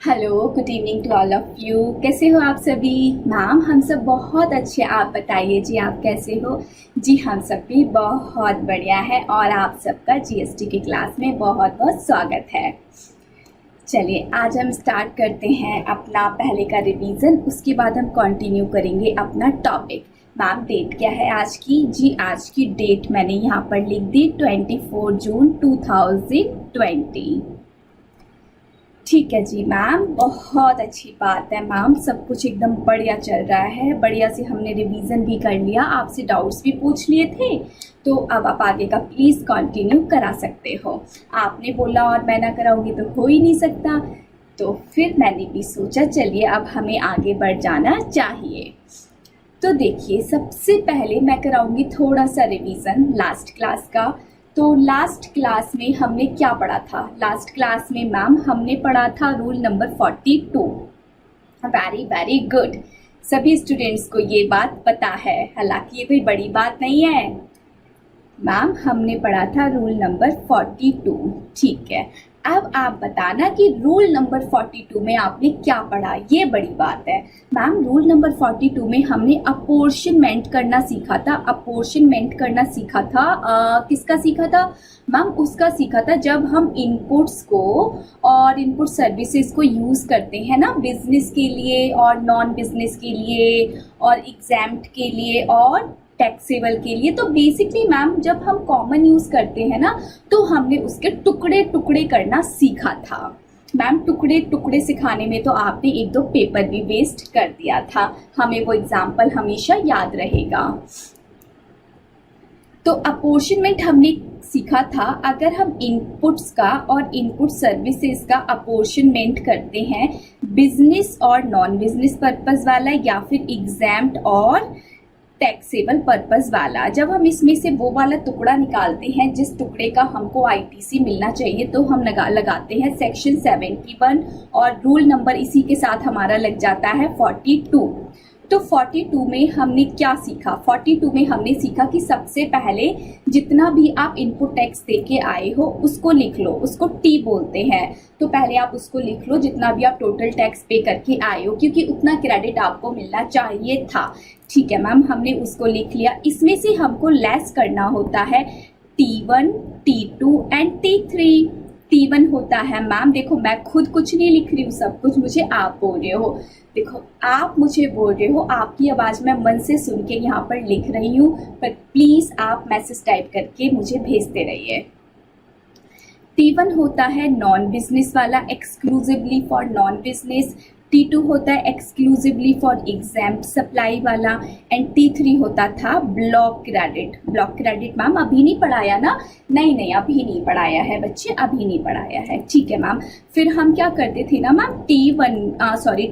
Hello, good evening to all of you. कैसे हो आप सभी? मैम हम सब बहुत अच्छे। आप बताइए जी, आप कैसे हो? जी हम सब भी बहुत बढ़िया है और आप सबका जीएसटी की क्लास में बहुत बहुत स्वागत है। चलिए आज हम स्टार्ट करते हैं अपना पहले का रिवीजन, उसके बाद हम कंटिन्यू करेंगे अपना टॉपिक। मैम डेट क्या है आज की? जी आज की डेट मैंने यहाँ पर लिख दी 24 जून 2020। ठीक है जी मैम, बहुत अच्छी बात है मैम। सब कुछ एकदम बढ़िया चल रहा है, बढ़िया से हमने रिवीजन भी कर लिया, आपसे डाउट्स भी पूछ लिए थे, तो अब आप आगे का प्लीज़ कंटिन्यू करा सकते हो। आपने बोला और मैं ना कराऊंगी तो हो ही नहीं सकता, तो फिर मैंने भी सोचा चलिए अब हमें आगे बढ़ जाना चाहिए। तो देखिए सबसे पहले मैं कराऊंगी थोड़ा सा रिवीजन लास्ट क्लास का। तो लास्ट क्लास में हमने क्या पढ़ा था? लास्ट क्लास में मैम हमने पढ़ा था rule number 42। Very very good, सभी स्टूडेंट्स को ये बात पता है, हालांकि ये कोई बड़ी बात नहीं है। मैम हमने पढ़ा था रूल नंबर 42। ठीक है, अब आप बताना कि रूल नंबर 42 में आपने क्या पढ़ा, ये बड़ी बात है। मैम रूल नंबर 42 में हमने अपोर्शनमेंट करना सीखा था। अपोर्शनमेंट करना सीखा था, किसका सीखा था? मैम उसका सीखा था जब हम इनपुट्स को और इनपुट सर्विसेज को यूज़ करते हैं ना, बिजनेस के लिए और नॉन बिजनेस के लिए और एग्जाम्ड के लिए और टैक्सेबल के लिए। तो बेसिकली मैम जब हम कॉमन यूज करते हैं ना, तो हमने उसके टुकड़े टुकड़े करना सीखा था। मैम टुकड़े टुकड़े सिखाने में तो आपने एक दो पेपर भी वेस्ट कर दिया था, हमें वो एग्जाम्पल हमेशा याद रहेगा। तो अपोर्शनमेंट हमने सीखा था, अगर हम इनपुट्स का और इनपुट सर्विसेज का अपोर्शनमेंट करते हैं, बिजनेस और नॉन बिजनेस पर्पस वाला या फिर एग्जाम्ड और टैक्सेबल पर्पस वाला, जब हम इसमें से वो वाला टुकड़ा निकालते हैं जिस टुकड़े का हमको आईटीसी मिलना चाहिए, तो हम लगाते हैं सेक्शन 71 और रूल नंबर इसी के साथ हमारा लग जाता है 42। तो 42 में हमने क्या सीखा? 42 में हमने सीखा कि सबसे पहले जितना भी आप इनपुट टैक्स दे के आए हो उसको लिख लो, उसको टी बोलते हैं। तो पहले आप उसको लिख लो जितना भी आप टोटल टैक्स पे करके आए हो, क्योंकि उतना क्रेडिट आपको मिलना चाहिए था। ठीक है मैम, हमने उसको लिख लिया। इसमें से हमको लेस करना होता है T1, T2 and T3। T1 होता है, मैम देखो मैं खुद कुछ नहीं लिख रही हूँ, सब कुछ मुझे आप बोल रहे हो। देखो आप मुझे बोल रहे हो, आपकी आवाज़ मैं मन से सुन के यहाँ पर लिख रही हूँ, पर प्लीज़ आप मैसेज टाइप करके मुझे भेजते रहिए। T1 होता है नॉन बिजनेस वाला, exclusively for non business. T2 होता है एक्सक्लूसिवली फॉर एग्जाम्ड सप्लाई वाला एंड T3 होता था block credit. Block credit ma'am अभी नहीं पढ़ाया ना? नहीं अभी नहीं पढ़ाया है बच्चे, अभी नहीं पढ़ाया है। ठीक है मैम, फिर हम क्या करते थे ना मैम,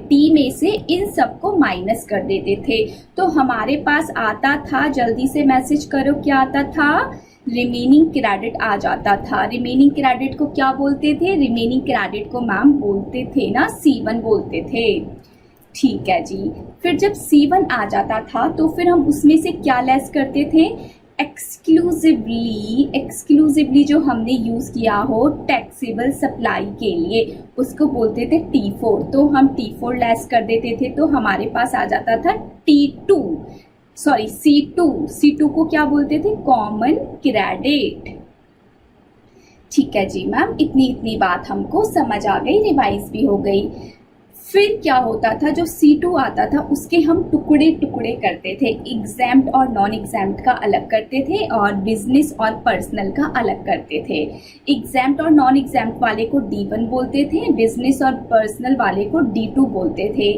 T में से इन सबको माइनस कर देते थे, तो हमारे पास आता था, जल्दी से मैसेज करो क्या आता था? रिमेनिंग क्रेडिट आ जाता था। रिमेनिंग क्रेडिट को क्या बोलते थे? रिमेनिंग क्रेडिट को मैम बोलते थे ना C1 बोलते थे। ठीक है जी, फिर जब C1 आ जाता था तो फिर हम उसमें से क्या लेस करते थे? एक्सक्लूसिवली जो हमने यूज किया हो टैक्सेबल सप्लाई के लिए, उसको बोलते थे T4। तो हम T4 लेस कर देते थे, तो हमारे पास आ जाता था C2 को क्या बोलते थे? Common credit. ठीक है जी मैम, इतनी बात हमको समझ आ गई, रिवाइज भी हो गई। फिर क्या होता था, जो C2 आता था उसके हम टुकड़े टुकड़े करते थे, एग्जाम्ड और नॉन एग्जाम्ड का अलग करते थे और बिजनेस और पर्सनल का अलग करते थे। एग्जाम्ड और नॉन एग्जाम्ड वाले को D1 बोलते थे, बिजनेस और पर्सनल वाले को D2 बोलते थे।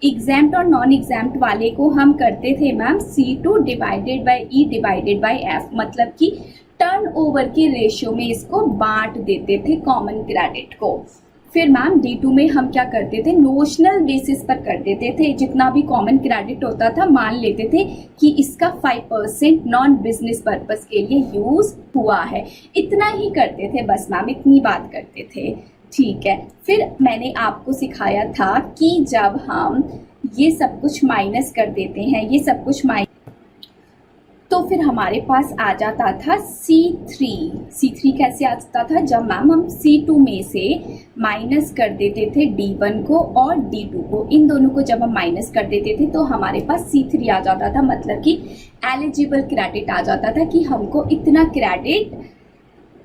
एग्जाम्ड और नॉन एग्जाम्ड वाले को हम करते थे ma'am C2 divided by E divided by F, मतलब कि टर्न ओवर के रेशियो में इसको बांट देते थे कॉमन क्रेडिट को। फिर मैम D2 में हम क्या करते थे? नोशनल बेसिस पर कर देते थे, जितना भी कॉमन क्रेडिट होता था मान लेते थे कि इसका 5% नॉन बिजनेस पर्पस के लिए यूज हुआ है, इतना ही करते थे बस मैम, इतनी बात करते थे। ठीक है, फिर मैंने आपको सिखाया था कि जब हम ये सब कुछ माइनस कर देते हैं, ये सब कुछ तो फिर हमारे पास आ जाता था C3। C3 कैसे आता था? जब मैम हम C2 में से माइनस कर देते थे D1 को और D2 को, इन दोनों को जब हम माइनस कर देते थे तो हमारे पास C3 आ जाता था, मतलब कि एलिजिबल क्रेडिट आ जाता था कि हमको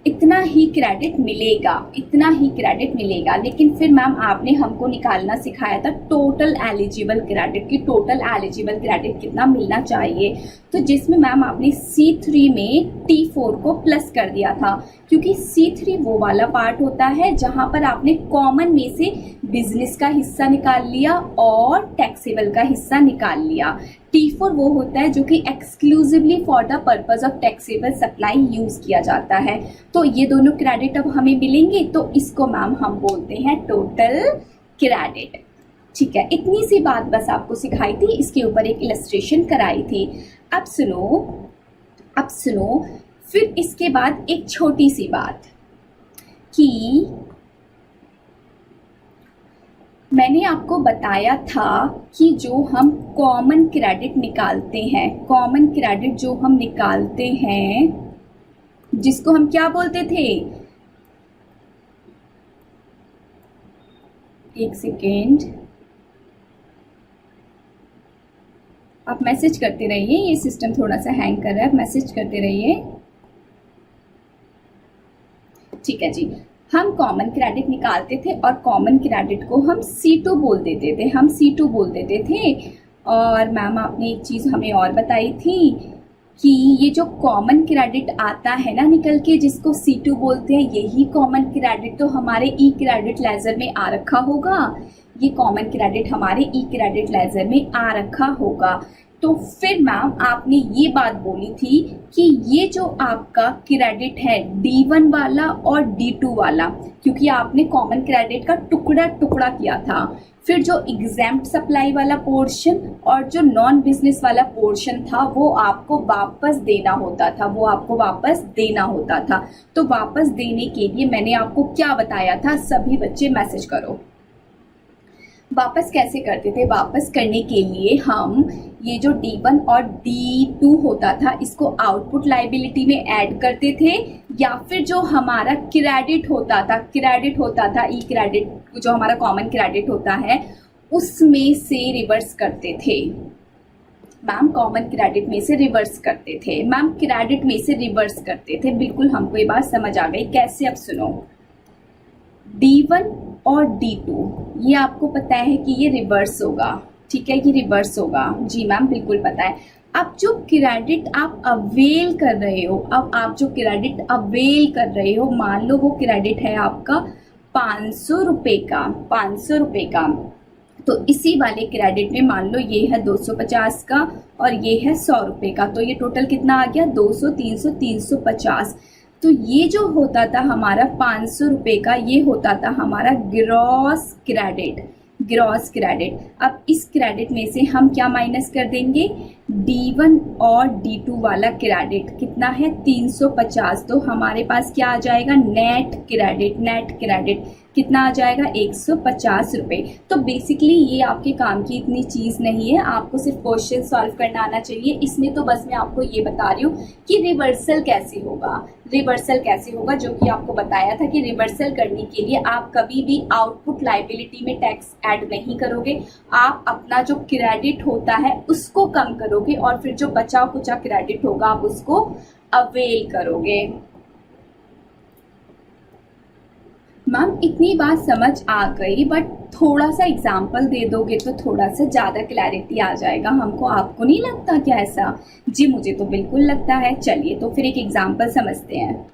इतना ही क्रेडिट मिलेगा, इतना ही क्रेडिट मिलेगा। लेकिन फिर मैम आपने हमको निकालना सिखाया था टोटल एलिजिबल क्रेडिट की, टोटल एलिजिबल क्रेडिट कितना मिलना चाहिए। तो जिसमें मैम आपने C3 में T4 को प्लस कर दिया था, क्योंकि C3 वो वाला पार्ट होता है जहां पर आपने कॉमन में से बिजनेस का हिस्सा निकाल लिया और टैक्सेबल का हिस्सा निकाल लिया। T4 वो होता है जो कि exclusively for the purpose of taxable supply use किया जाता है। तो ये दोनों क्रेडिट अब हमें मिलेंगे, तो इसको मैम हम बोलते हैं टोटल क्रेडिट। ठीक है, इतनी सी बात बस आपको सिखाई थी, इसके ऊपर एक इलस्ट्रेशन कराई थी। अब सुनो, फिर इसके बाद एक छोटी सी बात कि मैंने आपको बताया था कि जो हम कॉमन क्रेडिट निकालते हैं, कॉमन क्रेडिट जो हम निकालते हैं, जिसको हम क्या बोलते थे? एक सेकेंड, आप मैसेज करते रहिए, ये सिस्टम थोड़ा सा हैंग कर रहा है, मैसेज करते रहिए। ठीक है जी, हम कॉमन क्रेडिट निकालते थे और कॉमन क्रेडिट को हम C2 बोल देते थे, और मैम आपने एक चीज़ हमें और बताई थी कि ये जो कॉमन क्रेडिट आता है ना निकल के, जिसको C2 बोलते हैं, यही कॉमन क्रेडिट तो हमारे ई क्रेडिट लेजर में आ रखा होगा। ये कॉमन क्रेडिट हमारे ई क्रेडिट लेजर में आ रखा होगा। तो फिर मैम आपने ये बात बोली थी कि ये जो आपका क्रेडिट है D1 वाला और D2 वाला, क्योंकि आपने कॉमन क्रेडिट का टुकड़ा टुकड़ा किया था, फिर जो एग्जैम्प्ट सप्लाई वाला पोर्शन और जो नॉन बिजनेस वाला पोर्शन था वो आपको वापस देना होता था। तो वापस देने के लिए मैंने आपको क्या बताया था? सभी बच्चे मैसेज करो। वापस कैसे करते थे? वापस करने के लिए हम ये जो D1 और D2 होता था इसको आउटपुट लायबिलिटी में ऐड करते थे, या फिर जो हमारा क्रेडिट होता था ई क्रेडिट जो हमारा कॉमन क्रेडिट होता है उसमें से रिवर्स करते थे। मैम कॉमन क्रेडिट में से रिवर्स करते थे, मैम क्रेडिट में से रिवर्स करते थे। बिल्कुल हमको ये बात समझ आ गई कैसे। अब सुनो, D1 और D2 ये आपको पता है कि ये रिवर्स होगा, ठीक है, ये रिवर्स होगा। जी मैम बिल्कुल पता है। अब जो क्रेडिट आप अवेल कर रहे हो, मान लो वो क्रेडिट है आपका 500 रुपए का, तो इसी वाले क्रेडिट में मान लो ये है 250 का और ये है 100 रुपए का, तो ये टोटल कितना आ गया? 200, 300, 350। तो ये जो होता था हमारा 500 रुपए का, ये होता था हमारा ग्रॉस क्रेडिट। अब इस क्रेडिट में से हम क्या माइनस कर देंगे? D1 और D2 वाला क्रेडिट कितना है? 350। तो हमारे पास क्या आ जाएगा? नेट क्रेडिट कितना आ जाएगा? 150 रुपए। तो बेसिकली ये आपके काम की इतनी चीज़ नहीं है, आपको सिर्फ क्वेश्चन सॉल्व करना आना चाहिए। इसमें तो बस मैं आपको ये बता रही हूँ कि रिवर्सल कैसे होगा, जो कि आपको बताया था कि रिवर्सल करने के लिए आप कभी भी आउटपुट लायबिलिटी में टैक्स ऐड नहीं करोगे, आप अपना जो क्रेडिट होता है उसको कम करोगे और फिर जो बचा कुचा क्रेडिट होगा आप उसको अवेल करोगे। मैम इतनी बात समझ आ गई, बट थोड़ा सा एग्जाम्पल दे दोगे तो थोड़ा सा ज़्यादा क्लैरिटी आ जाएगा हमको, आपको नहीं लगता क्या ऐसा? जी मुझे तो बिल्कुल लगता है। चलिए तो फिर एक एग्जाम्पल समझते हैं।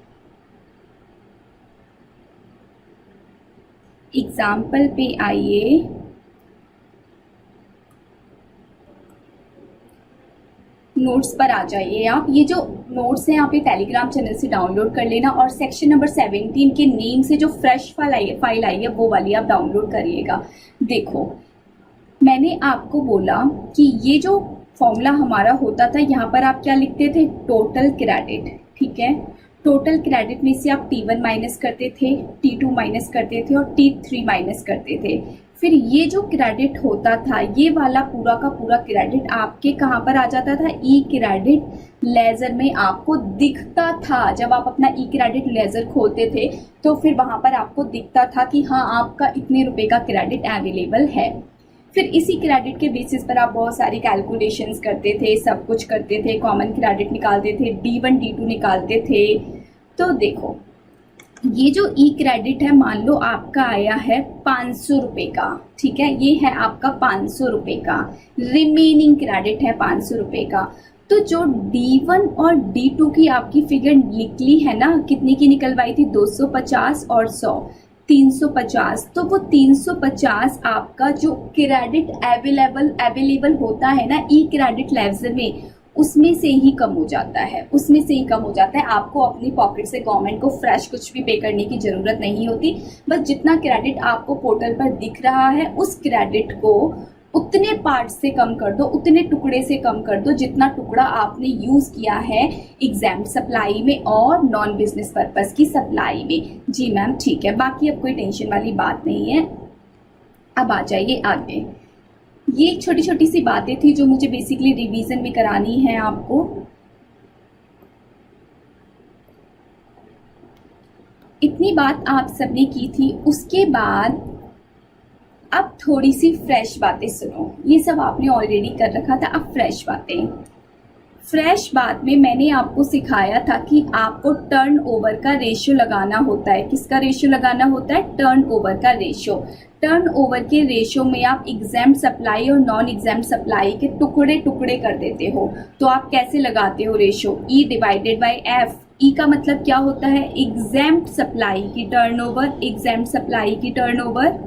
एग्जाम्पल पे आइए। नोट्स पर आ जाइए आप। ये जो नोट्स हैं आप ये टेलीग्राम चैनल से डाउनलोड कर लेना, और सेक्शन नंबर 17 के नेम से जो फ्रेश फाइल आई है वो वाली आप डाउनलोड करिएगा। देखो मैंने आपको बोला कि ये जो फॉर्मूला हमारा होता था, यहाँ पर आप क्या लिखते थे? टोटल क्रेडिट, ठीक है। टोटल क्रेडिट में से आप T1 माइनस करते थे, T2 माइनस करते थे और T3 माइनस करते थे। फिर ये जो क्रेडिट होता था, ये वाला पूरा का पूरा क्रेडिट आपके कहाँ पर आ जाता था, ई क्रेडिट लेजर में आपको दिखता था। जब आप अपना ई क्रेडिट लेजर खोलते थे तो फिर वहाँ पर आपको दिखता था कि हाँ आपका इतने रुपए का क्रेडिट अवेलेबल है। फिर इसी क्रेडिट के बेसिस पर आप बहुत सारी कैलकुलेशंस करते थे, सब कुछ करते थे, कॉमन क्रेडिट निकालते थे, D1 D2 निकालते थे। तो देखो ये जो ई क्रेडिट है, मान लो आपका आया है 500 रुपये का, ठीक है, ये है आपका 500 रुपये का, रिमेनिंग क्रेडिट है 500 रुपये का। तो जो D1 और D2 की आपकी फिगर निकली है ना, कितनी की निकलवाई थी, 250 और 100, 350। तो वो 350 आपका जो क्रेडिट अवेलेबल होता है ना ई क्रेडिट लेवल में, उसमें से ही कम हो जाता है, उसमें से ही कम हो जाता है। आपको अपनी पॉकेट से गवर्नमेंट को फ्रेश कुछ भी पे करने की ज़रूरत नहीं होती। बस जितना क्रेडिट आपको पोर्टल पर दिख रहा है उस क्रेडिट को उतने पार्ट से कम कर दो, उतने टुकड़े से कम कर दो जितना टुकड़ा आपने यूज़ किया है एग्जाम्ड सप्लाई में और नॉन बिजनेस पर्पस की सप्लाई में। जी मैम ठीक है, बाकी अब कोई टेंशन वाली बात नहीं है। अब आ जाइए आगे। ये छोटी छोटी सी बातें थी जो मुझे बेसिकली रिवीजन में करानी है आपको। इतनी बात आप सबने की थी, उसके बाद अब थोड़ी सी फ्रेश बातें सुनो। ये सब आपने ऑलरेडी कर रखा था, अब फ्रेश बातें। फ्रेश बात में मैंने आपको सिखाया था कि आपको टर्नओवर का रेशियो लगाना होता है। किसका रेशियो लगाना होता है, टर्नओवर का रेशियो। टर्नओवर के रेशियो में आप एग्जाम्ड सप्लाई और नॉन एग्जाम्ड सप्लाई के टुकड़े टुकड़े कर देते हो। तो आप कैसे लगाते हो ratio, E divided by F. E का मतलब क्या होता है, एग्जाम्ड सप्लाई की टर्नओवर, एग्जाम्ड सप्लाई की टर्नओवर।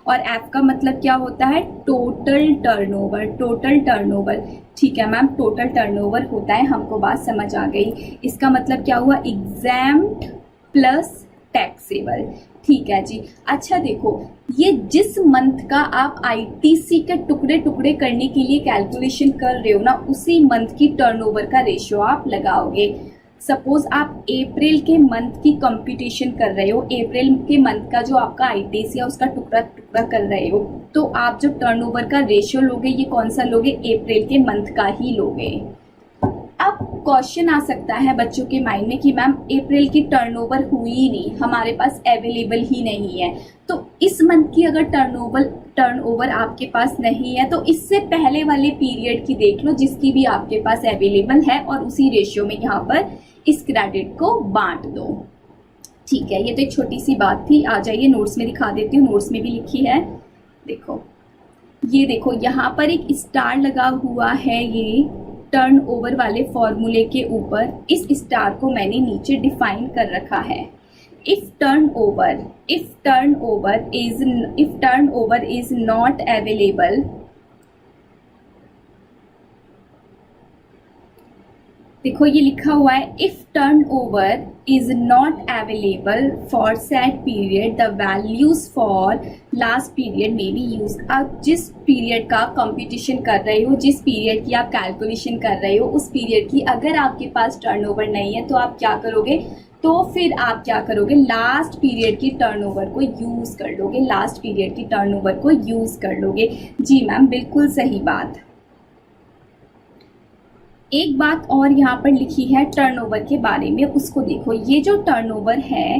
और एफ का मतलब क्या होता है, टोटल टर्नओवर, टोटल टर्नओवर। ठीक है मैम, टोटल टर्नओवर होता है, हमको बात समझ आ गई। इसका मतलब क्या हुआ, एग्जाम्ड प्लस टैक्सेबल। ठीक है जी। अच्छा देखो, ये जिस मंथ का आप आईटीसी के टुकड़े टुकड़े करने के लिए कैलकुलेशन कर रहे हो ना, उसी मंथ की टर्नओवर का रेशियो आप लगाओगे। सपोज आप अप्रैल के मंथ की कंप्यूटेशन कर रहे हो, अप्रैल के मंथ का जो आपका आईटीसी है उसका टुकड़ा टुकड़ा कर रहे हो, तो आप जो टर्नओवर का रेशियो लोगे ये कौन सा लोगे, अप्रैल के मंथ का ही लोगे। अब क्वेश्चन आ सकता है बच्चों के माइंड में कि मैम अप्रैल की टर्नओवर हुई ही नहीं, हमारे पास अवेलेबल ही नहीं है। तो इस मंथ की अगर टर्नओवर आपके पास नहीं है तो इससे पहले वाले पीरियड की देख लो जिसकी भी आपके पास अवेलेबल है, और उसी रेशियो में यहाँ पर इस क्रेडिट को बांट दो। ठीक है, ये तो एक छोटी सी बात थी। आ जाइए नोट्स में दिखा देती हूँ, नोट्स में भी लिखी है। देखो ये देखो, यहाँ पर एक स्टार लगा हुआ है ये टर्नओवर वाले फॉर्मूले के ऊपर। इस स्टार को मैंने नीचे डिफाइन कर रखा है। If turnover is not available, देखो ये लिखा हुआ है, if turnover is not available for set period the values for last period में बी यूज। आप जिस पीरियड का कंप्यूटेशन कर रहे हो, जिस पीरियड की आप कैलकुलेशन कर रहे हो, उस पीरियड की अगर आपके पास टर्नओवर नहीं है तो आप क्या करोगे, तो फिर आप क्या करोगे, लास्ट पीरियड की टर्नओवर को यूज कर लोगे, लास्ट पीरियड की टर्नओवर को यूज कर लोगे। जी मैम बिल्कुल सही बात। एक बात और यहाँ पर लिखी है टर्नओवर के बारे में, उसको देखो। ये जो टर्नओवर है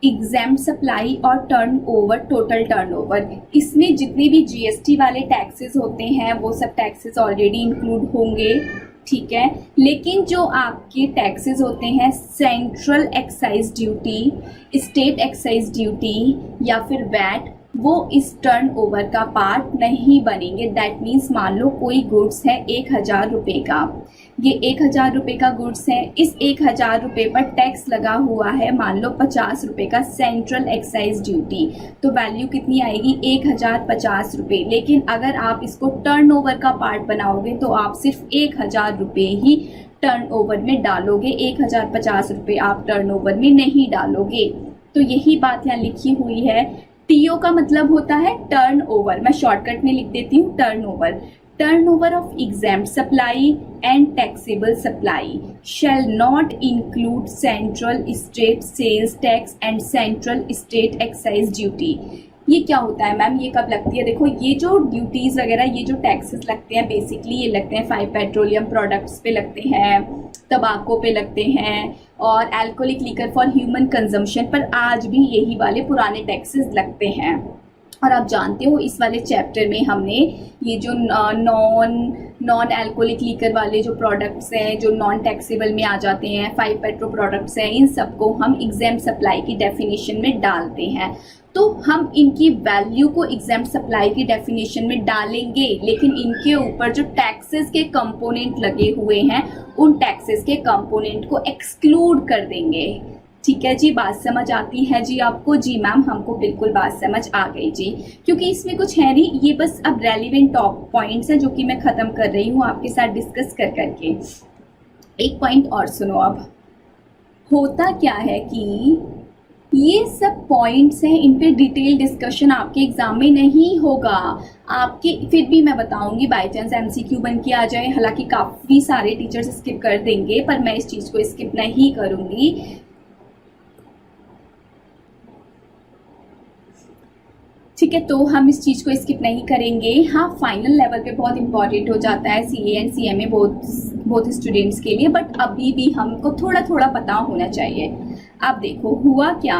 एग्जाम्ड सप्लाई और टर्नओवर, टोटल टर्नओवर, इसमें जितने भी जीएसटी वाले टैक्सेस होते हैं वो सब टैक्सेस ऑलरेडी इंक्लूड होंगे, ठीक है। लेकिन जो आपके टैक्सेस होते हैं central excise duty, state excise duty या फिर वैट, वो इस टर्नओवर का पार्ट नहीं बनेंगे। दैट मीन्स मान लो कोई गुड्स है 1000 रुपये का, ये 1000 रुपये का गुड्स है, इस 1000 रुपये पर टैक्स लगा हुआ है मान लो 50 रुपये का सेंट्रल एक्साइज ड्यूटी, तो वैल्यू कितनी आएगी 1050 रुपये। लेकिन अगर आप इसको टर्नओवर का पार्ट बनाओगे तो आप सिर्फ 1000 रुपये ही टर्नओवर में डालोगे, 1050 रुपये आप टर्नओवर में नहीं डालोगे। तो यही बात यहाँ लिखी हुई है। टीओ का मतलब होता है टर्नओवर, मैं शॉर्टकट में लिख देती हूँ turnover. Turnover of exempt supply and taxable supply shall not include central state sales tax and central state excise duty. ये क्या होता है मैम, ये कब लगती है? देखो ये जो ड्यूटीज़ वगैरह, ये जो टैक्सेस लगते हैं बेसिकली ये लगते हैं 5 पेट्रोलियम प्रोडक्ट्स पे लगते हैं, तंबाकू पे लगते हैं और alcoholic liquor for human consumption पर आज भी यही वाले पुराने टैक्सेस लगते हैं। और आप जानते हो इस वाले चैप्टर में हमने ये जो नॉन अल्कोहलिक लीकर वाले जो प्रोडक्ट्स हैं जो नॉन टैक्सेबल में आ जाते हैं, 5 पेट्रो प्रोडक्ट्स हैं, इन सबको हम एग्जाम सप्लाई की डेफिनेशन में डालते हैं। तो हम इनकी वैल्यू को एग्जाम सप्लाई की डेफिनेशन में डालेंगे, लेकिन इनके ऊपर जो टैक्सेस के कंपोनेंट लगे हुए हैं उन टैक्सेस के कंपोनेंट को एक्सक्लूड कर देंगे। ठीक है जी, बात समझ आती है जी आपको? जी मैम, हमको बिल्कुल बात समझ आ गई जी, क्योंकि इसमें कुछ है नहीं, ये बस अब रेलिवेंट टॉप पॉइंट्स हैं जो कि मैं ख़त्म कर रही हूँ आपके साथ डिस्कस कर करके। एक पॉइंट और सुनो, अब होता क्या है कि ये सब पॉइंट्स हैं, इन पे डिटेल डिस्कशन आपके एग्जाम में नहीं होगा आपके, फिर भी मैं बताऊंगी बाय चांस एमसीक्यू बन के आ जाए। हालांकि काफ़ी सारे टीचर्स स्किप कर देंगे पर मैं इस चीज़ को स्किप नहीं करूँगी। ठीक है, तो हम इस चीज़ को स्किप नहीं करेंगे। हाँ, फाइनल लेवल पे बहुत इंपॉर्टेंट हो जाता है सीए एंड सीएमए बहुत स्टूडेंट्स के लिए, बट अभी भी हमको थोड़ा थोड़ा पता होना चाहिए। अब देखो हुआ क्या,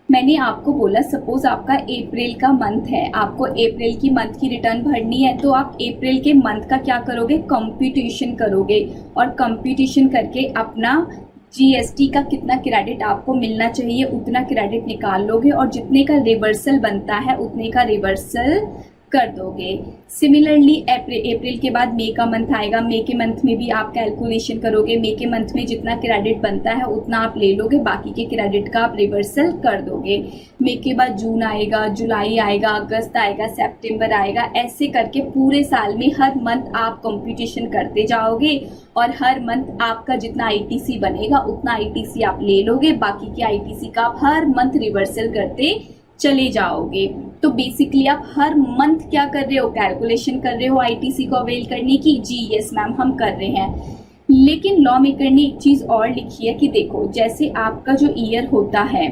मैंने आपको बोला सपोज आपका अप्रैल का मंथ है, आपको अप्रैल की मंथ की रिटर्न भरनी है, तो आप अप्रैल के मंथ का क्या करोगे, कंप्यूटेशन करोगे और कंप्यूटेशन करके अपना जीएसटी का कितना क्रेडिट आपको मिलना चाहिए उतना क्रेडिट निकाल लोगे और जितने का रिवर्सल बनता है उतने का रिवर्सल कर दोगे। सिमिलरली अप्रैल के बाद मई का मंथ आएगा, मई के मंथ में भी आप कैलकुलेशन करोगे, मई के मंथ में जितना क्रेडिट बनता है उतना आप ले लोगे, बाकी के क्रेडिट का आप रिवर्सल कर दोगे। मई के बाद जून आएगा, जुलाई आएगा, अगस्त आएगा, सितंबर आएगा, ऐसे करके पूरे साल में हर मंथ आप कंप्यूटेशन करते जाओगे और हर मंथ आपका जितना आईटीसी बनेगा उतना आईटीसी आप ले लोगे, बाकी के आईटीसी का आप हर मंथ रिवर्सल करते चले जाओगे। तो बेसिकली आप हर मंथ क्या कर रहे हो, कैलकुलेशन कर रहे हो आईटीसी को अवेल करने की। जी यस मैम, हम कर रहे हैं, लेकिन लॉ मेकर ने एक चीज़ और लिखी है कि देखो जैसे आपका जो ईयर होता है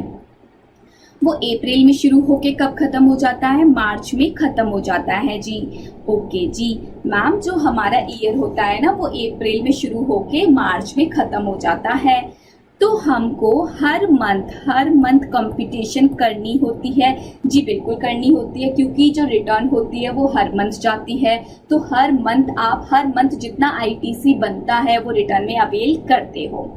वो अप्रैल में शुरू होके कब खत्म हो जाता है, मार्च में खत्म हो जाता है जी। ओके जी मैम, जो हमारा ईयर होता है ना वो अप्रैल में शुरू होके मार्च में खत्म हो जाता है, तो हमको हर मंथ कंप्यूटेशन करनी होती है। जी बिल्कुल करनी होती है, क्योंकि जो रिटर्न होती है वो हर मंथ जाती है, तो हर मंथ जितना आईटीसी बनता है वो रिटर्न में अवेल करते हो।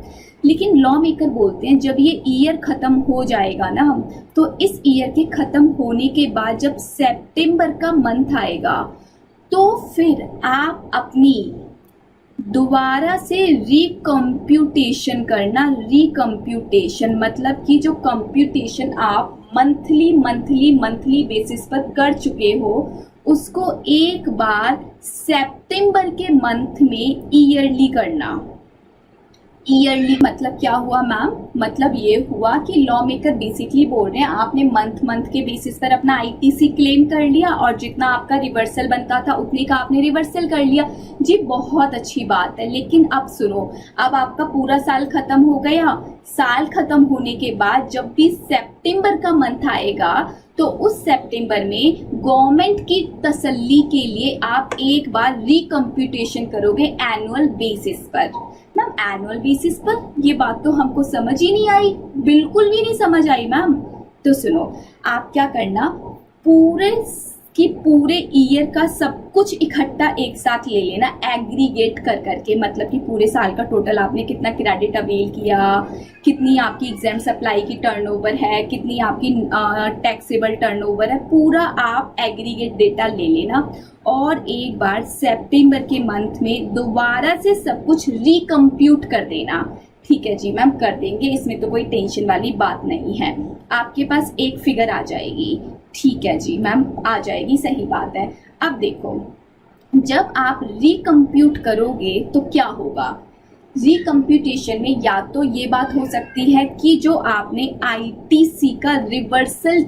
लेकिन लॉ मेकर बोलते हैं जब ये ईयर खत्म हो जाएगा ना, तो इस ईयर के खत्म होने के बाद जब सितंबर का मंथ आएगा तो फिर आप अपनी दोबारा से रिकम्प्यूटेशन करना। रिकम्प्यूटेशन मतलब कि जो कंप्यूटेशन आप मंथली बेसिस पर कर चुके हो उसको एक बार सितंबर के मंथ में ईयरली करना। ईयरली मतलब क्या हुआ मैम, मतलब ये हुआ कि लॉ मेकर बेसिकली बोल रहे हैं आपने मंथ के बेसिस पर अपना आईटीसी क्लेम कर लिया और जितना आपका रिवर्सल बनता था उतने का आपने रिवर्सल कर लिया। जी बहुत अच्छी बात है, लेकिन अब सुनो, अब आपका पूरा साल खत्म हो गया, साल खत्म होने के बाद जब भी सितंबर का मंथ आएगा तो उस सितंबर में गवर्नमेंट की तसल्ली के लिए आप एक बार रिकम्प्यूटेशन करोगे एनुअल बेसिस पर। मैम एनुअल बेसिस पर, ये बात तो हमको समझ ही नहीं आई, बिल्कुल भी नहीं समझ आई मैम। तो सुनो, आप क्या करना, पूरे ईयर का सब कुछ इकट्ठा एक साथ ले लेना, एग्रीगेट कर करके, मतलब कि पूरे साल का टोटल आपने कितना क्रेडिट अवेल किया, कितनी आपकी एग्जाम सप्लाई की टर्नओवर है, कितनी आपकी टैक्सेबल टर्नओवर है, पूरा आप एग्रीगेट डेटा ले लेना और एक बार सितंबर के मंथ में दोबारा से सब कुछ रिकम्प्यूट कर देना। ठीक है जी मैम, कर देंगे, इसमें तो कोई टेंशन वाली बात नहीं है। आपके पास एक फिगर आ जाएगी। ठीक है जी मैम, आ जाएगी, सही बात है। अब देखो, जब आप रिकम्प्यूट करोगे तो क्या होगा, रिकम्प्यूटेशन में या तो ये बात हो सकती है कि जो आपने आईटीसी का रिवर्सल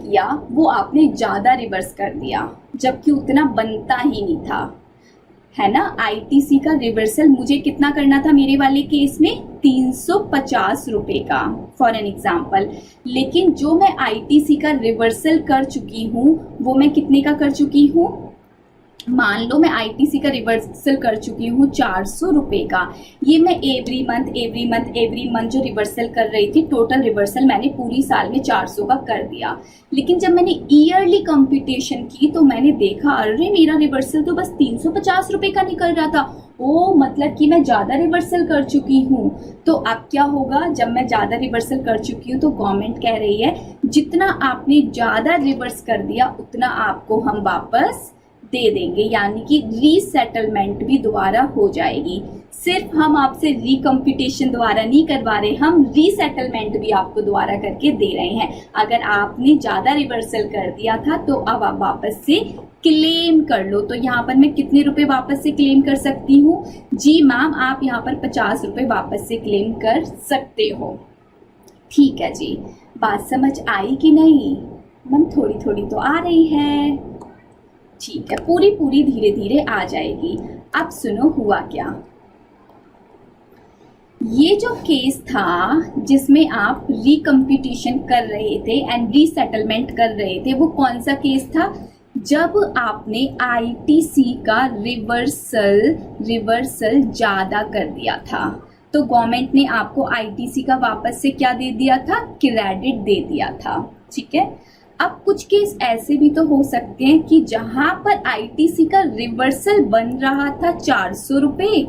किया, वो आपने ज़्यादा रिवर्स कर दिया जबकि उतना बनता ही नहीं था, है ना। आईटीसी का रिवर्सल मुझे कितना करना था मेरे वाले केस में, 350 रुपए का फॉर एन एग्जाम्पल। लेकिन जो मैं आईटीसी का रिवर्सल कर चुकी हूँ वो मैं कितने का कर चुकी हूँ, मान लो मैं आईटीसी का रिवर्सल कर चुकी हूँ 400 रुपए का। ये मैं एवरी मंथ जो रिवर्सल कर रही थी, टोटल रिवर्सल मैंने पूरी साल में 400 का कर दिया। लेकिन जब मैंने ईयरली कंप्यूटेशन की तो मैंने देखा अरे मेरा रिवर्सल तो बस 350 रुपए का निकल रहा था। ओ मतलब कि मैं ज़्यादा रिवर्सल कर चुकी हूँ। तो अब क्या होगा, जब मैं ज़्यादा रिवर्सल कर चुकी हूँ तो गवर्नमेंट कह रही है जितना आपने ज़्यादा रिवर्स कर दिया उतना आपको हम वापस दे देंगे, यानी कि रीसेटलमेंट भी दोबारा हो जाएगी। सिर्फ हम आपसे रिकम्प्यूटेशन दोबारा नहीं करवा रहे, हम रीसेटलमेंट भी आपको दोबारा करके दे रहे हैं। अगर आपने ज़्यादा रिवर्सल कर दिया था तो अब आप वापस से क्लेम कर लो। तो यहाँ पर मैं कितने रुपए वापस से क्लेम कर सकती हूँ? जी मैम, आप यहाँ पर 50 रुपए वापस से क्लेम कर सकते हो। ठीक है जी, बात समझ आई कि नहीं? मैम थोड़ी थोड़ी तो आ रही है। ठीक है, पूरी धीरे धीरे आ जाएगी। अब सुनो हुआ क्या। ये जो केस था जिसमें आप रिकम्प्यूटेशन कर रहे थे एंड रीसेटलमेंट कर रहे थे, वो कौन सा केस था? जब आपने आईटीसी का रिवर्सल ज्यादा कर दिया था तो गवर्नमेंट ने आपको आईटीसी का वापस से क्या दे दिया था? क्रेडिट दे दिया था। ठीक है, अब कुछ केस ऐसे भी तो हो सकते हैं कि जहां पर आईटीसी का रिवर्सल बन रहा था 400 रुपए,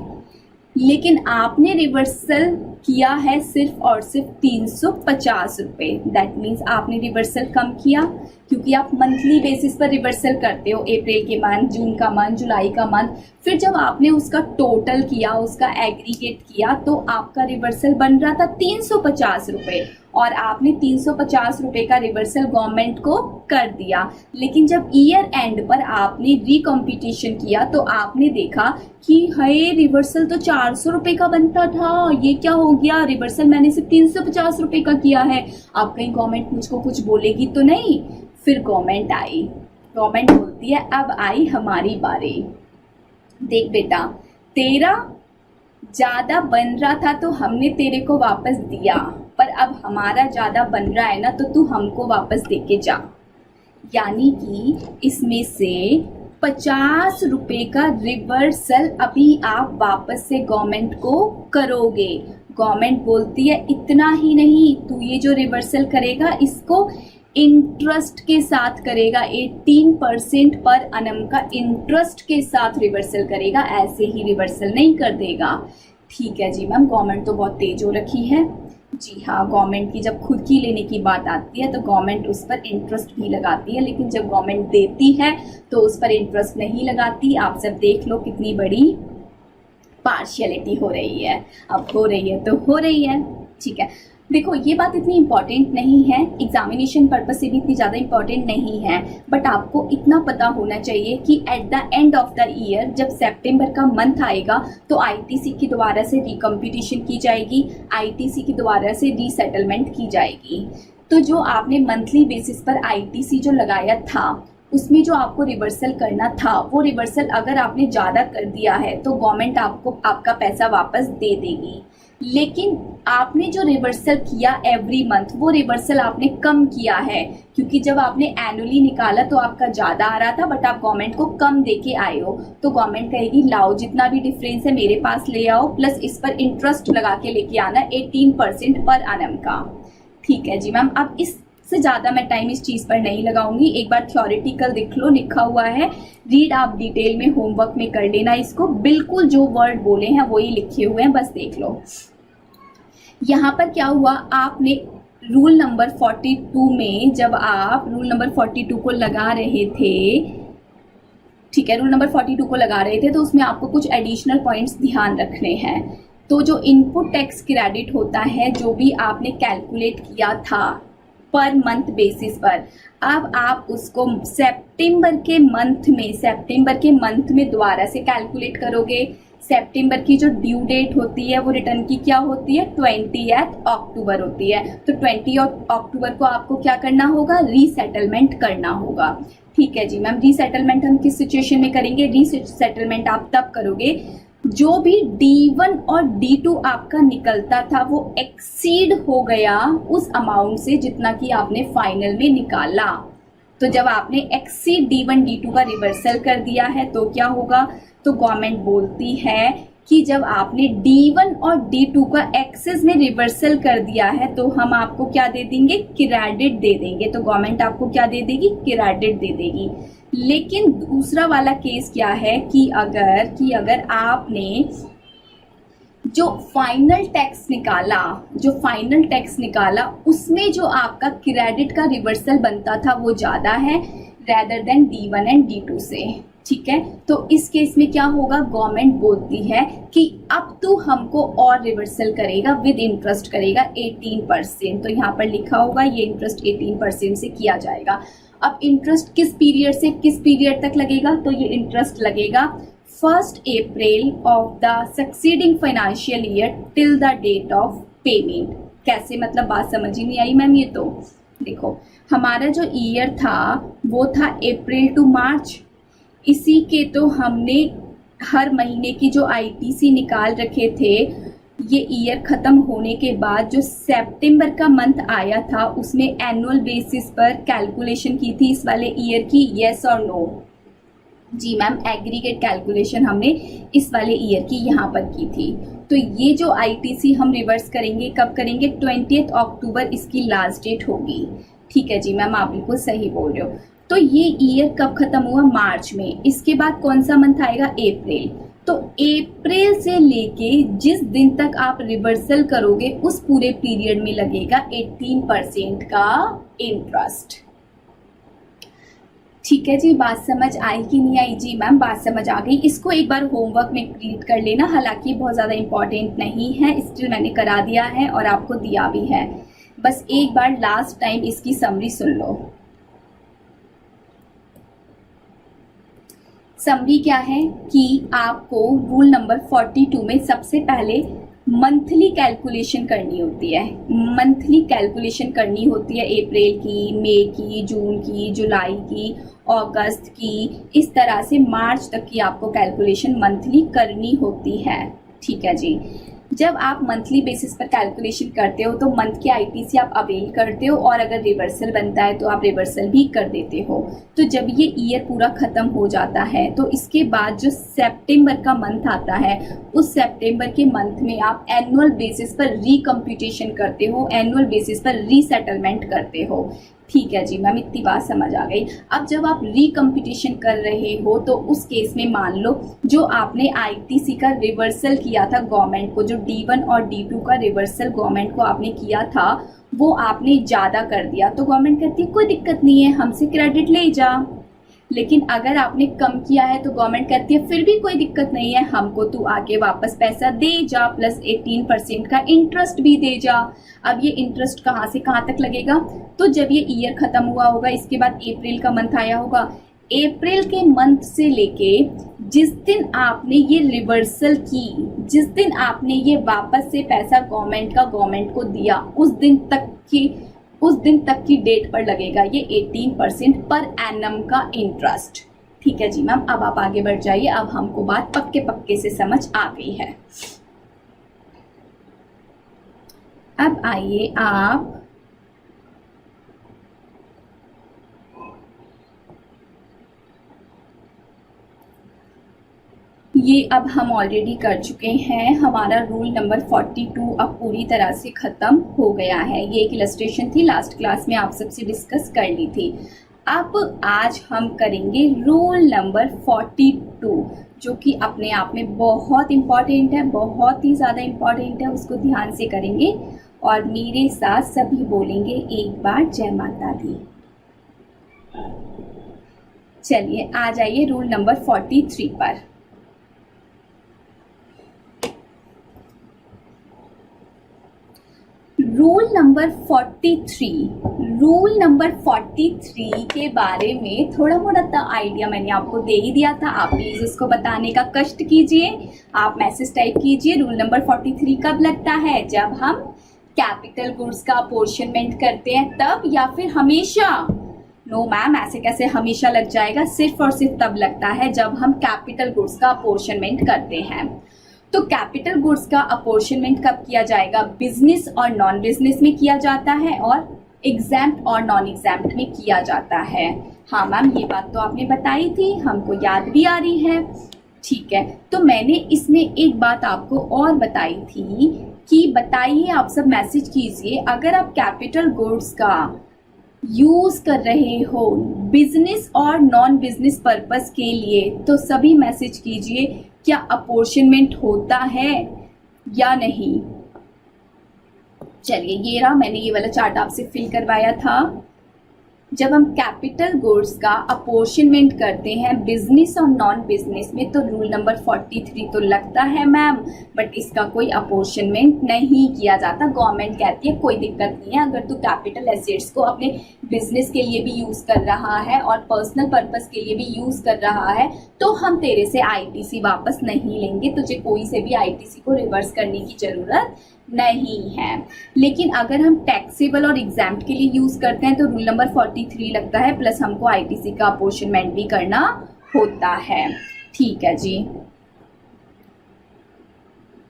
लेकिन आपने रिवर्सल किया है सिर्फ और सिर्फ 350 रुपए। दैट मीन्स आपने रिवर्सल कम किया, क्योंकि आप मंथली बेसिस पर रिवर्सल करते हो, अप्रैल के मंथ, जून का मंथ, जुलाई का मंथ। फिर जब आपने उसका टोटल किया, उसका एग्रीगेट किया, तो आपका रिवर्सल बन रहा था 350 रुपए और आपने 350 रुपए का रिवर्सल गवर्नमेंट को कर दिया। लेकिन जब ईयर एंड पर आपने रिकम्प्यूटेशन किया तो आपने देखा कि हाय रिवर्सल तो 400 रुपए का बनता था, ये क्या हो गया, रिवर्सल मैंने सिर्फ 350 रुपए का किया है। अब कहीं गवर्नमेंट मुझको कुछ बोलेगी तो नहीं? फिर गवर्नमेंट आई, गवर्नमेंट बोलती है अब आई हमारी बारी। देख बेटा, तेरा ज्यादा बन रहा था तो हमने तेरे को वापस दिया, पर अब हमारा ज्यादा बन रहा है ना, तो तू हमको वापस देके जा। यानी कि इसमें से 50 रुपए का रिवर्सल अभी आप वापस से गवर्नमेंट को करोगे। गवर्नमेंट बोलती है इतना ही नहीं, तू ये जो रिवर्सल करेगा इसको इंटरेस्ट के साथ करेगा, 18% पर अनम का इंटरेस्ट के साथ रिवर्सल करेगा, ऐसे ही रिवर्सल नहीं कर देगा। ठीक है जी मैम, गवर्नमेंट तो बहुत तेज हो रखी है। जी हाँ, गवर्नमेंट की जब खुद की लेने की बात आती है तो गवर्नमेंट उस पर इंटरेस्ट भी लगाती है, लेकिन जब गवर्नमेंट देती है तो उस पर इंटरेस्ट नहीं लगाती। आप सब देख लो कितनी बड़ी पार्शियलिटी हो रही है। अब हो रही है तो हो रही है। ठीक है, देखो ये बात इतनी इम्पॉर्टेंट नहीं है, एग्जामिनेशन पर्पज से भी इतनी ज़्यादा इम्पॉर्टेंट नहीं है, बट आपको इतना पता होना चाहिए कि at the end of the year जब सितंबर का मंथ आएगा तो आईटीसी की दोबारा से रिकम्प्यूटेशन की जाएगी, आईटीसी की दोबारा से रीसेटलमेंट की जाएगी। तो जो आपने मंथली बेसिस पर आईटीसी जो लगाया था उसमें जो आपको रिवर्सल करना था, वो रिवर्सल अगर आपने ज़्यादा कर दिया है तो गवर्नमेंट आपको आपका पैसा वापस दे देगी। लेकिन आपने जो रिवर्सल किया एवरी मंथ, वो रिवर्सल आपने कम किया है, क्योंकि जब आपने एनुअली निकाला तो आपका ज़्यादा आ रहा था, बट आप गवर्नमेंट को कम दे के आए हो, तो गवर्नमेंट कहेगी लाओ जितना भी डिफरेंस है मेरे पास ले आओ, प्लस इस पर इंटरेस्ट लगा के लेके आना 18% पर एनम का। ठीक है जी मैम, अब इससे ज़्यादा मैं टाइम इस चीज़ पर नहीं लगाऊंगी। एक बार थ्योरेटिकल देख लो, लिखा हुआ है, रीड आप डिटेल में होमवर्क में कर लेना इसको, बिल्कुल जो वर्ड बोले हैं वही लिखे हुए हैं, बस देख लो। यहाँ पर क्या हुआ, आपने रूल नंबर 42 में जब आप रूल नंबर 42 को लगा रहे थे, ठीक है, रूल नंबर 42 को लगा रहे थे तो उसमें आपको कुछ एडिशनल पॉइंट्स ध्यान रखने हैं। तो जो इनपुट टैक्स क्रेडिट होता है, जो भी आपने कैलकुलेट किया था पर मंथ बेसिस पर, अब आप उसको सितंबर के मंथ में दोबारा से कैलकुलेट करोगे। सितंबर की जो ड्यू डेट होती है वो रिटर्न की क्या होती है, 20 अक्टूबर होती है। तो 20 अक्टूबर को आपको क्या करना होगा, रीसेटलमेंट करना होगा। ठीक है जी मैम। रीसेटलमेंट हम किस सिचुएशन में करेंगे? रीसेटलमेंट आप तब करोगे जो भी D1 और D2 आपका निकलता था वो एक्सीड हो गया उस अमाउंट से जितना कि आपने फाइनल में निकाला। तो जब आपने एक्सीड D1 D2 का रिवर्सल कर दिया है तो क्या होगा? तो गवर्नमेंट बोलती है कि जब आपने D1 और D2 का एक्सेस में रिवर्सल कर दिया है तो हम आपको क्या दे देंगे? क्रेडिट दे देंगे। तो गवर्नमेंट आपको क्या दे देगी? क्रेडिट दे देगी। लेकिन दूसरा वाला केस क्या है कि अगर आपने जो फाइनल टैक्स निकाला उसमें जो आपका क्रेडिट का रिवर्सल बनता था वो ज़्यादा है rather than D1 and D2 से, ठीक है। तो इस केस में क्या होगा? गवर्नमेंट बोलती है कि अब तू हमको और रिवर्सल करेगा, विद इंटरेस्ट करेगा 18%। तो यहाँ पर लिखा होगा ये इंटरेस्ट 18% से किया जाएगा। अब इंटरेस्ट किस पीरियड से किस पीरियड तक लगेगा? तो ये इंटरेस्ट लगेगा 1 April of the succeeding financial year till the date of payment. कैसे, मतलब बात समझ ही नहीं आई मैम। ये तो देखो हमारा जो ईयर था वो था अप्रैल टू मार्च, इसी के तो हमने हर महीने की जो ITC निकाल रखे थे। ये ईयर ख़त्म होने के बाद जो सितंबर का मंथ आया था उसमें एनुअल बेसिस पर कैलकुलेशन की थी इस वाले ईयर की, यस और नो? जी मैम, एग्रीगेट कैलकुलेशन हमने इस वाले ईयर की यहाँ पर की थी। तो ये जो ITC हम रिवर्स करेंगे कब करेंगे? 20 अक्टूबर इसकी लास्ट डेट होगी। ठीक है जी मैम, आप बिल्कुल सही बोल रहे हो। तो ये ईयर कब खत्म हुआ? मार्च में। इसके बाद कौन सा मंथ आएगा? अप्रैल। तो अप्रैल से लेके जिस दिन तक आप रिवर्सल करोगे उस पूरे पीरियड में लगेगा 18% का इंटरेस्ट। ठीक है जी, बात समझ आई कि नहीं आई? जी मैम, बात समझ आ गई। इसको एक बार होमवर्क में कंप्लीट कर लेना, हालांकि बहुत ज़्यादा इंपॉर्टेंट नहीं है, स्टिल मैंने करा दिया है और आपको दिया भी है। बस एक बार लास्ट टाइम इसकी समरी सुन लो। समरी क्या है कि आपको रूल नंबर 42 में सबसे पहले मंथली कैलकुलेशन करनी होती है। मंथली कैलकुलेशन करनी होती है अप्रैल की, मई की, जून की, जुलाई की, अगस्त की, इस तरह से मार्च तक की आपको कैलकुलेशन मंथली करनी होती है। ठीक है जी। जब आप मंथली बेसिस पर कैलकुलेशन करते हो तो मंथ के ITC आप अवेल करते हो और अगर रिवर्सल बनता है तो आप रिवर्सल भी कर देते हो। तो जब ये ईयर पूरा ख़त्म हो जाता है तो इसके बाद जो सितंबर का मंथ आता है उस सितंबर के मंथ में आप एनुअल बेसिस पर रिकम्प्यूटेशन करते हो, एनुअल बेसिस पर रीसेटलमेंट करते हो। ठीक है जी मैम, इतनी बात समझ आ गई। अब जब आप रिकम्प्यूटेशन कर रहे हो तो उस केस में मान लो जो आपने ITC का रिवर्सल किया था गवर्नमेंट को, जो D1 और D2 का रिवर्सल गवर्नमेंट को आपने किया था वो आपने ज़्यादा कर दिया, तो गवर्नमेंट कहती है कोई दिक्कत नहीं है, हमसे क्रेडिट ले जा। लेकिन अगर आपने कम किया है तो गवर्नमेंट कहती है फिर भी कोई दिक्कत नहीं है, हमको तू आके वापस पैसा दे जा, प्लस 18% का इंटरेस्ट भी दे जा। अब ये इंटरेस्ट कहाँ से कहाँ तक लगेगा? तो जब ये ईयर खत्म हुआ होगा, इसके बाद अप्रैल का मंथ आया होगा, अप्रैल के मंथ से लेके जिस दिन आपने ये रिवर्सल की, जिस दिन आपने ये वापस से पैसा गवर्नमेंट को दिया, उस दिन तक की डेट पर लगेगा ये 18% पर एनम का इंटरेस्ट। ठीक है जी मैम, अब आप आगे बढ़ जाइए। अब हमको बात पक्के से समझ आ गई है। अब आइए आप ये अब हम ऑलरेडी कर चुके हैं। हमारा रूल नंबर 42 अब पूरी तरह से ख़त्म हो गया है। ये एक इलस्ट्रेशन थी, लास्ट क्लास में आप सबसे डिस्कस कर ली थी। अब आज हम करेंगे रूल नंबर 42 जो कि अपने आप में बहुत इम्पॉर्टेंट है, बहुत ही ज़्यादा इम्पॉर्टेंट है। उसको ध्यान से करेंगे और मेरे साथ सभी बोलेंगे एक बार जय माता दी। चलिए आ जाइए रूल नंबर 43 पर। रूल नंबर 43 के बारे में थोड़ा मोड़ा आइडिया मैंने आपको दे ही दिया था। आप प्लीज इसको बताने का कष्ट कीजिए, आप मैसेज टाइप कीजिए। रूल नंबर 43 कब लगता है? जब हम कैपिटल गुड्स का अपोर्शनमेंट करते हैं तब, या फिर हमेशा? नो मैम, ऐसे कैसे हमेशा लग जाएगा? सिर्फ और सिर्फ तब लगता है जब हम कैपिटल गुड्स का अपोर्शनमेंट करते हैं। तो कैपिटल गुड्स का अपोर्शनमेंट कब किया जाएगा? बिजनेस और नॉन बिजनेस में किया जाता है और एग्जाम्प्ट और नॉन एग्जाम्प्ट में किया जाता है। हाँ मैम, ये बात तो आपने बताई थी, हमको याद भी आ रही है। ठीक है, तो मैंने इसमें एक बात आपको और बताई थी कि बताइए, आप सब मैसेज कीजिए, अगर आप कैपिटल गुड्स का यूज कर रहे हो बिजनेस और नॉन बिजनेस पर्पस के लिए, तो सभी मैसेज कीजिए क्या अपोर्शनमेंट होता है या नहीं। चलिए, ये रहा, मैंने ये वाला चार्ट आपसे फिल करवाया था। जब हम कैपिटल गुड्स का अपोर्शनमेंट करते हैं बिजनेस और नॉन बिजनेस में, तो रूल नंबर 43 तो लगता है मैम, बट इसका कोई अपोर्शनमेंट नहीं किया जाता। गवर्नमेंट कहती है कोई दिक्कत नहीं है, अगर तू कैपिटल एसेट्स को अपने बिजनेस के लिए भी यूज कर रहा है और पर्सनल पर्पस के लिए भी यूज कर रहा है, तो हम तेरे से आईटीसी वापस नहीं लेंगे, तुझे कोई से भी आईटीसी को रिवर्स करने की जरूरत नहीं है। लेकिन अगर हम टैक्सेबल और एग्जाम्प्ट के लिए यूज करते हैं तो रूल नंबर 43 लगता है, प्लस हमको आईटीसी का अपोर्शनमेंट भी करना होता है। ठीक है जी,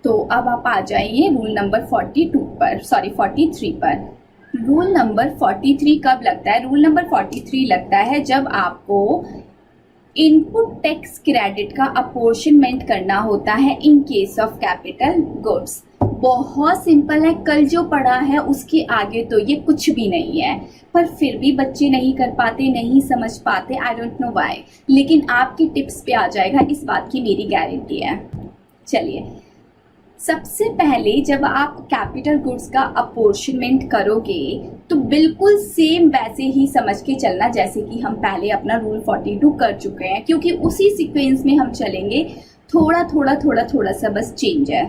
तो अब आप आ जाइए रूल नंबर 43 पर। रूल नंबर 43 कब लगता है? रूल नंबर 43 लगता है जब आपको इनपुट टैक्स क्रेडिट का अपोर्शनमेंट करना होता है in case of capital goods. बहुत सिंपल है, कल जो पढ़ा है उसके आगे तो ये कुछ भी नहीं है, पर फिर भी बच्चे नहीं कर पाते, नहीं समझ पाते, आई डोंट नो व्हाई। लेकिन आपकी टिप्स पे आ जाएगा, इस बात की मेरी गारंटी है। चलिए, सबसे पहले जब आप कैपिटल गुड्स का अपोर्शनमेंट करोगे तो बिल्कुल सेम वैसे ही समझ के चलना जैसे कि हम पहले अपना रूल 42 कर चुके हैं, क्योंकि उसी सीक्वेंस में हम चलेंगे। थोड़ा सा बस चेंज है।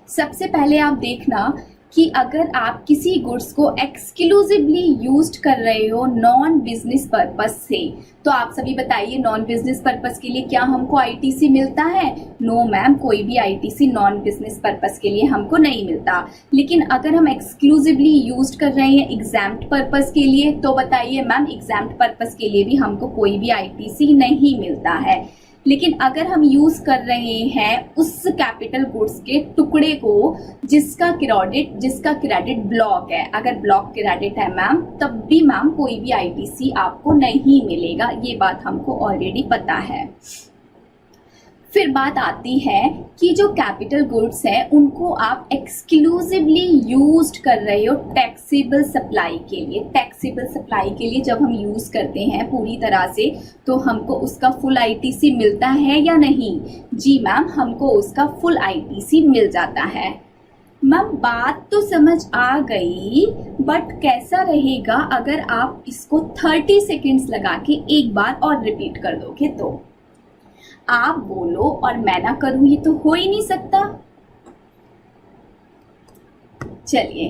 सबसे पहले आप देखना कि अगर आप किसी गुड्स को एक्सक्लूसिवली यूज्ड कर रहे हो नॉन बिजनेस पर्पस से, तो आप सभी बताइए नॉन बिजनेस पर्पस के लिए क्या हमको आईटीसी मिलता है? नो मैम, कोई भी आईटीसी नॉन बिजनेस पर्पस के लिए हमको नहीं मिलता। लेकिन अगर हम एक्सक्लूसिवली यूज्ड कर रहे हैं एग्जाम्प्ट पर्पस के लिए, तो बताइए मैम, एग्जाम्प्ट पर्पस के लिए भी हमको कोई भी आईटीसी नहीं मिलता है। लेकिन अगर हम यूज कर रहे हैं उस कैपिटल गुड्स के टुकड़े को जिसका क्रेडिट ब्लॉक है, अगर ब्लॉक क्रेडिट है मैम, तब भी मैम कोई भी आईटीसी आपको नहीं मिलेगा। ये बात हमको ऑलरेडी पता है। फिर बात आती है कि जो कैपिटल गुड्स है उनको आप एक्सक्लूसिवली यूज्ड कर रहे हो टैक्सेबल सप्लाई के लिए। टैक्सेबल सप्लाई के लिए जब हम यूज करते हैं पूरी तरह से, तो हमको उसका फुल आईटीसी मिलता है या नहीं? जी मैम, हमको उसका फुल आईटीसी मिल जाता है। मैम, बात तो समझ आ गई, बट कैसा रहेगा अगर आप इसको 30 सेकेंड्स लगा के एक बार और रिपीट कर दोगे? तो आप बोलो और मैं ना करूं, ये तो हो ही नहीं सकता। चलिए,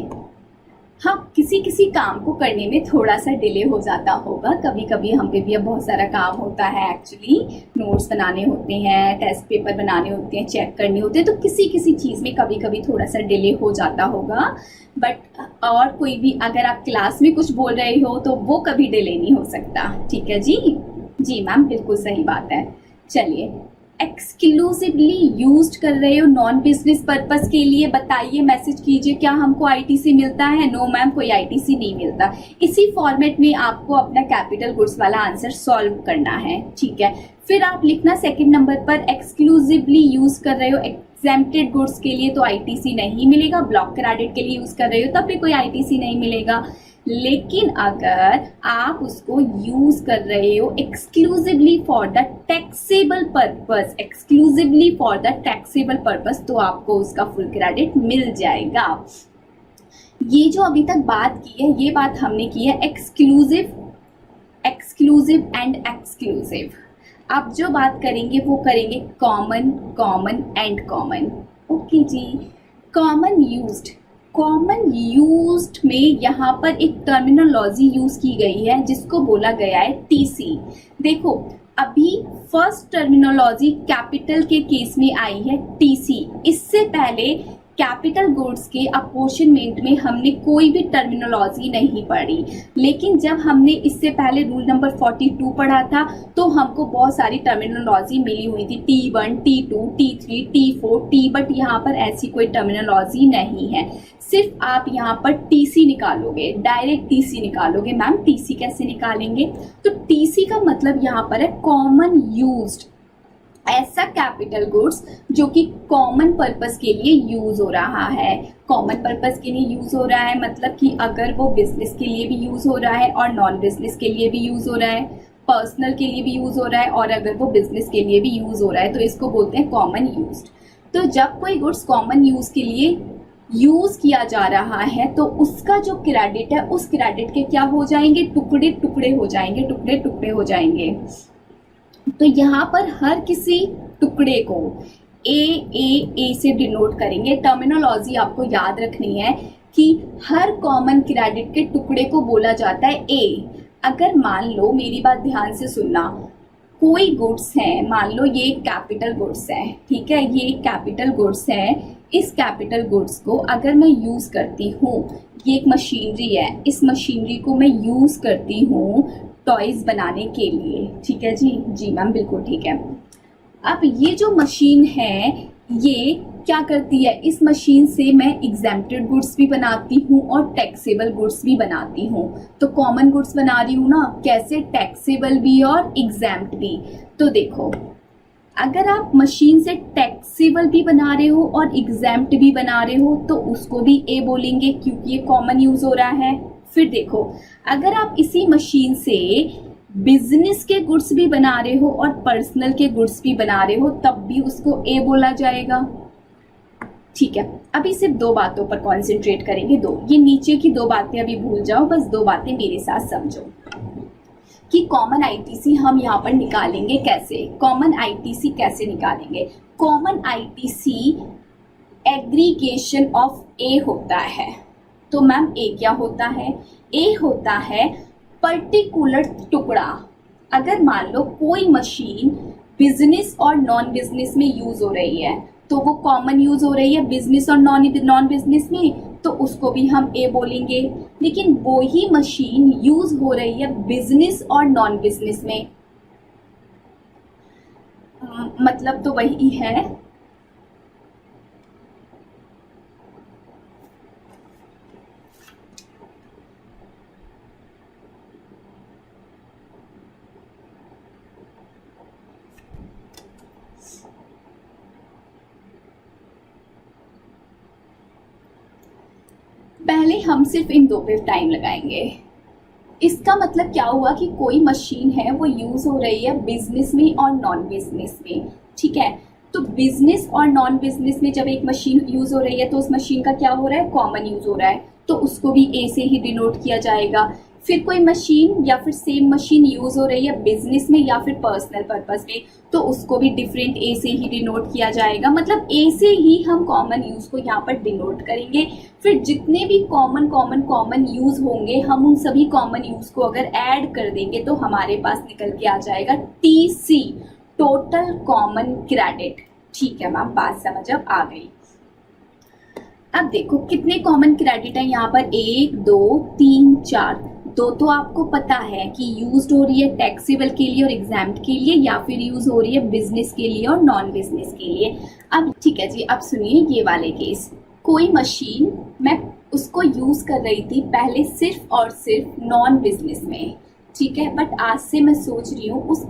हाँ, किसी काम को करने में थोड़ा सा डिले हो जाता होगा, कभी कभी हम पे भी अब बहुत सारा काम होता है। एक्चुअली नोट्स बनाने होते हैं, टेस्ट पेपर बनाने होते हैं, चेक करने होते हैं, तो किसी चीज़ में कभी कभी थोड़ा सा डिले हो जाता होगा। बट और कोई भी अगर आप क्लास में कुछ बोल रहे हो तो वो कभी डिले नहीं हो सकता। ठीक है जी? जी मैम, बिल्कुल सही बात है। चलिए, एक्सक्लूसिवली यूज्ड कर रहे हो नॉन बिजनेस पर्पस के लिए, बताइए, मैसेज कीजिए, क्या हमको आईटीसी मिलता है? नो मैम, कोई आईटीसी नहीं मिलता। इसी फॉर्मेट में आपको अपना कैपिटल गुड्स वाला आंसर सॉल्व करना है। ठीक है, फिर आप लिखना सेकंड नंबर पर, एक्सक्लूसिवली यूज कर रहे हो एग्जेम्प्टेड गुड्स के लिए तो आईटीसी नहीं मिलेगा, ब्लॉक क्रेडिट के लिए यूज कर रहे हो तब भी कोई आईटीसी नहीं मिलेगा। लेकिन अगर आप उसको यूज कर रहे हो exclusively for the taxable purpose, तो आपको उसका फुल क्रेडिट मिल जाएगा। ये जो अभी तक बात की है, ये बात हमने की है एक्सक्लूसिव एंड एक्सक्लूसिव। आप जो बात करेंगे वो करेंगे कॉमन एंड कॉमन। ओके जी, कॉमन यूज्ड में यहाँ पर एक टर्मिनोलॉजी यूज की गई है जिसको बोला गया है टीसी। देखो, अभी फर्स्ट टर्मिनोलॉजी कैपिटल के केस में आई है टीसी। इससे पहले कैपिटल गुड्स के अपॉर्चनमेंट में हमने कोई भी टर्मिनोलॉजी नहीं पढ़ी, लेकिन जब हमने इससे पहले रूल नंबर 42 पढ़ा था तो हमको बहुत सारी टर्मिनोलॉजी मिली हुई थी, T1, T2, T3, T4, T, but यहाँ पर ऐसी कोई टर्मिनोलॉजी नहीं है। सिर्फ आप यहाँ पर TC निकालोगे, डायरेक्ट TC निकालोगे। मैम TC कैसे निकालेंगे? तो TC का मतलब यहाँ पर है कॉमन यूज्ड, ऐसा कैपिटल गुड्स जो कि कॉमन पर्पस के लिए यूज हो रहा है। कॉमन पर्पस के लिए यूज हो रहा है मतलब कि अगर वो बिजनेस के लिए भी यूज हो रहा है और नॉन बिजनेस के लिए भी यूज हो रहा है, पर्सनल के लिए भी यूज हो रहा है और अगर वो बिजनेस के लिए भी यूज हो रहा है, तो इसको बोलते हैं कॉमन यूज्ड। तो जब कोई गुड्स कॉमन यूज के लिए यूज किया जा रहा है तो उसका जो क्रेडिट है, उस क्रेडिट के क्या हो जाएंगे? टुकड़े टुकड़े हो जाएंगे, टुकड़े टुकड़े हो जाएंगे। तो यहाँ पर हर किसी टुकड़े को ए से डिनोट करेंगे। टर्मिनोलॉजी आपको याद रखनी है कि हर कॉमन क्रेडिट के टुकड़े को बोला जाता है ए। अगर मान लो, मेरी बात ध्यान से सुनना, कोई गुड्स है, मान लो ये कैपिटल गुड्स है, ठीक है, ये कैपिटल गुड्स है। इस कैपिटल गुड्स को अगर मैं यूज करती हूँ, ये एक मशीनरी है, इस मशीनरी को मैं यूज करती हूँ टॉयज बनाने के लिए, ठीक है जी? जी मैम, बिल्कुल ठीक है। अब ये जो मशीन है ये क्या करती है? इस मशीन से मैं एग्जेम्प्टेड गुड्स भी बनाती हूँ और टैक्सेबल गुड्स भी बनाती हूँ। तो कॉमन गुड्स बना रही हूँ ना, कैसे? टैक्सेबल भी और एग्जेम्प्ट भी। तो देखो, अगर आप मशीन से टैक्सेबल भी बना रहे हो और एग्जेम्प्ट भी बना रहे हो तो उसको भी ए बोलेंगे क्योंकि ये कॉमन यूज हो रहा है। फिर देखो, अगर आप इसी मशीन से बिजनेस के गुड्स भी बना रहे हो और पर्सनल के गुड्स भी बना रहे हो तब भी उसको ए बोला जाएगा, ठीक है। अभी सिर्फ दो बातों पर कॉन्सेंट्रेट करेंगे, दो, ये नीचे की दो बातें अभी भूल जाओ, बस दो बातें मेरे साथ समझो कि कॉमन आईटीसी हम यहाँ पर निकालेंगे कैसे। कॉमन आईटीसी कैसे निकालेंगे? कॉमन आईटीसी एग्रीगेशन ऑफ ए होता है। तो मैम ए क्या होता है? ए होता है पर्टिकुलर टुकड़ा। अगर मान लो कोई मशीन बिजनेस और नॉन बिजनेस में यूज हो रही है तो वो कॉमन यूज हो रही है बिजनेस और नॉन बिजनेस में, तो उसको भी हम ए बोलेंगे। लेकिन वो ही मशीन यूज हो रही है बिजनेस और नॉन बिजनेस में, मतलब तो वही है। पहले हम सिर्फ इन दो पे टाइम लगाएंगे। इसका मतलब क्या हुआ कि कोई मशीन है वो यूज हो रही है बिजनेस में और नॉन बिजनेस में, ठीक है। तो बिजनेस और नॉन बिजनेस में जब एक मशीन यूज हो रही है तो उस मशीन का क्या हो रहा है? कॉमन यूज हो रहा है, तो उसको भी ए से ही डिनोट किया जाएगा। फिर कोई मशीन या फिर सेम मशीन यूज हो रही है बिजनेस में या फिर पर्सनल पर्पस में, तो उसको भी डिफरेंट ए से ही डिनोट किया जाएगा। मतलब ए से ही हम कॉमन यूज को यहाँ पर डिनोट करेंगे। फिर जितने भी कॉमन यूज होंगे, हम उन सभी कॉमन यूज को अगर ऐड कर देंगे तो हमारे पास निकल के आ जाएगा TC, टोटल कॉमन क्रेडिट। ठीक है मैम, बात समझ अब आ गई। अब देखो कितने कॉमन क्रेडिट है यहाँ पर? 1 2 3 4। दो तो आपको पता है कि यूज हो रही है टैक्सेबल के लिए और एग्जाम्प्ट के लिए, या फिर यूज हो रही है बिजनेस के लिए और नॉन बिजनेस के लिए। अब ठीक है जी, अब सुनिए ये वाले केस। कोई मशीन मैं उसको यूज कर रही थी पहले सिर्फ और सिर्फ नॉन बिजनेस में, ठीक है, बट आज से मैं सोच रही हूँ उस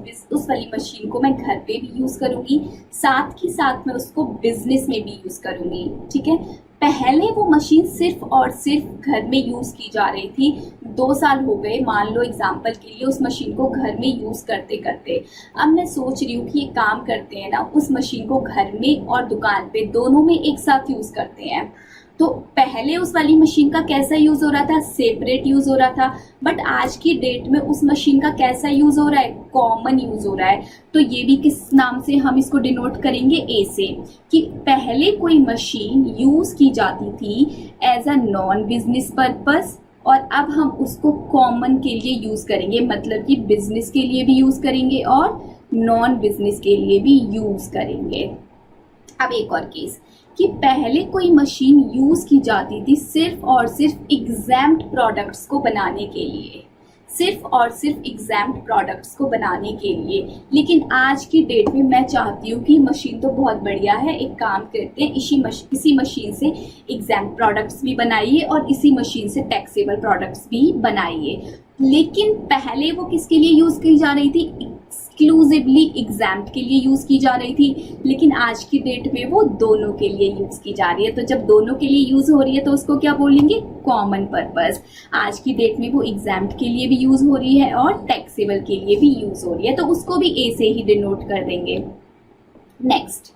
वाली मशीन को मैं घर पे भी यूज करूंगी, साथ ही साथ मैं उसको बिजनेस में भी यूज करूंगी, ठीक है। पहले वो मशीन सिर्फ और सिर्फ घर में यूज की जा रही थी, 2 साल हो गए मान लो एग्जाम्पल के लिए उस मशीन को घर में यूज करते करते। अब मैं सोच रही हूँ कि ये काम करते हैं ना, उस मशीन को घर में और दुकान पे दोनों में एक साथ यूज करते हैं। तो पहले उस वाली मशीन का कैसा यूज हो रहा था? सेपरेट यूज हो रहा था, बट आज की डेट में उस मशीन का कैसा यूज हो रहा है? कॉमन यूज हो रहा है। तो ये भी किस नाम से हम इसको डिनोट करेंगे? ए से, कि पहले कोई मशीन यूज की जाती थी as a non business purpose और अब हम उसको कॉमन के लिए यूज करेंगे, मतलब कि बिजनेस के लिए भी यूज करेंगे और नॉन बिजनेस के लिए भी यूज करेंगे। अब एक और केस, कि पहले कोई मशीन यूज़ की जाती थी सिर्फ और सिर्फ एग्जैम्प्ट प्रोडक्ट्स को बनाने के लिए, सिर्फ और सिर्फ एग्जैम्प्ट प्रोडक्ट्स को बनाने के लिए। लेकिन आज की डेट में मैं चाहती हूँ कि मशीन तो बहुत बढ़िया है, एक काम करते हैं इसी मशीन से एग्जैम्प्ट प्रोडक्ट्स भी बनाइए और इसी मशीन से टैक्सेबल प्रोडक्ट्स भी बनाइए। लेकिन पहले वो किसके लिए यूज़ की जा रही थी? एक्सक्लूसिवली एग्जैम्प्ट के लिए यूज़ की जा रही थी। लेकिन आज की डेट में वो दोनों के लिए यूज़ की जा रही है। तो जब दोनों के लिए यूज़ हो रही है तो उसको क्या बोलेंगे? Common purpose. आज की डेट में वो एग्जैम्प्ट के लिए भी यूज़ हो रही है और टैक्सेबल के लिए भी यूज़ हो रही है, तो उसको भी ए से ही डिनोट कर देंगे। नेक्स्ट,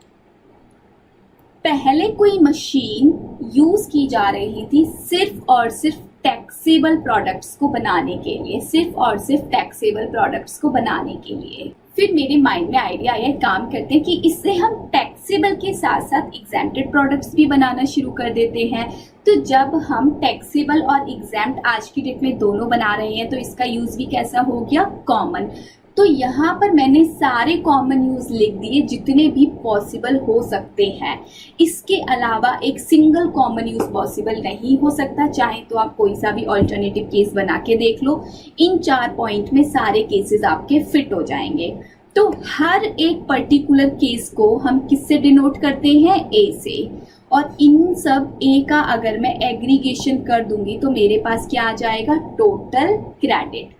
पहले कोई मशीन यूज़ की जा रही थी सिर्फ और सिर्फ टैक्सेबल प्रोडक्ट्स को बनाने के लिए, सिर्फ और सिर्फ टैक्सेबल प्रोडक्ट्स को बनाने के लिए। फिर मेरे माइंड में आइडिया आया, काम करते हैं कि इससे हम टैक्सेबल के साथ साथ एग्जैम्प्टेड प्रोडक्ट्स भी बनाना शुरू कर देते हैं। तो जब हम टैक्सेबल और एग्जैम्प्ट आज की डेट में दोनों बना रहे हैं तो इसका यूज भी कैसा हो गया? कॉमन। तो यहाँ पर मैंने सारे कॉमन यूज लिख दिए जितने भी पॉसिबल हो सकते हैं। इसके अलावा एक सिंगल कॉमन यूज पॉसिबल नहीं हो सकता, चाहे तो आप कोई सा भी ऑल्टरनेटिव केस बना के देख लो। इन 4 पॉइंट में सारे केसेस आपके फिट हो जाएंगे। तो हर एक पर्टिकुलर केस को हम किससे डिनोट करते हैं? ए से। और इन सब ए का अगर मैं एग्रीगेशन कर दूंगी तो मेरे पास क्या आ जाएगा? Total credit.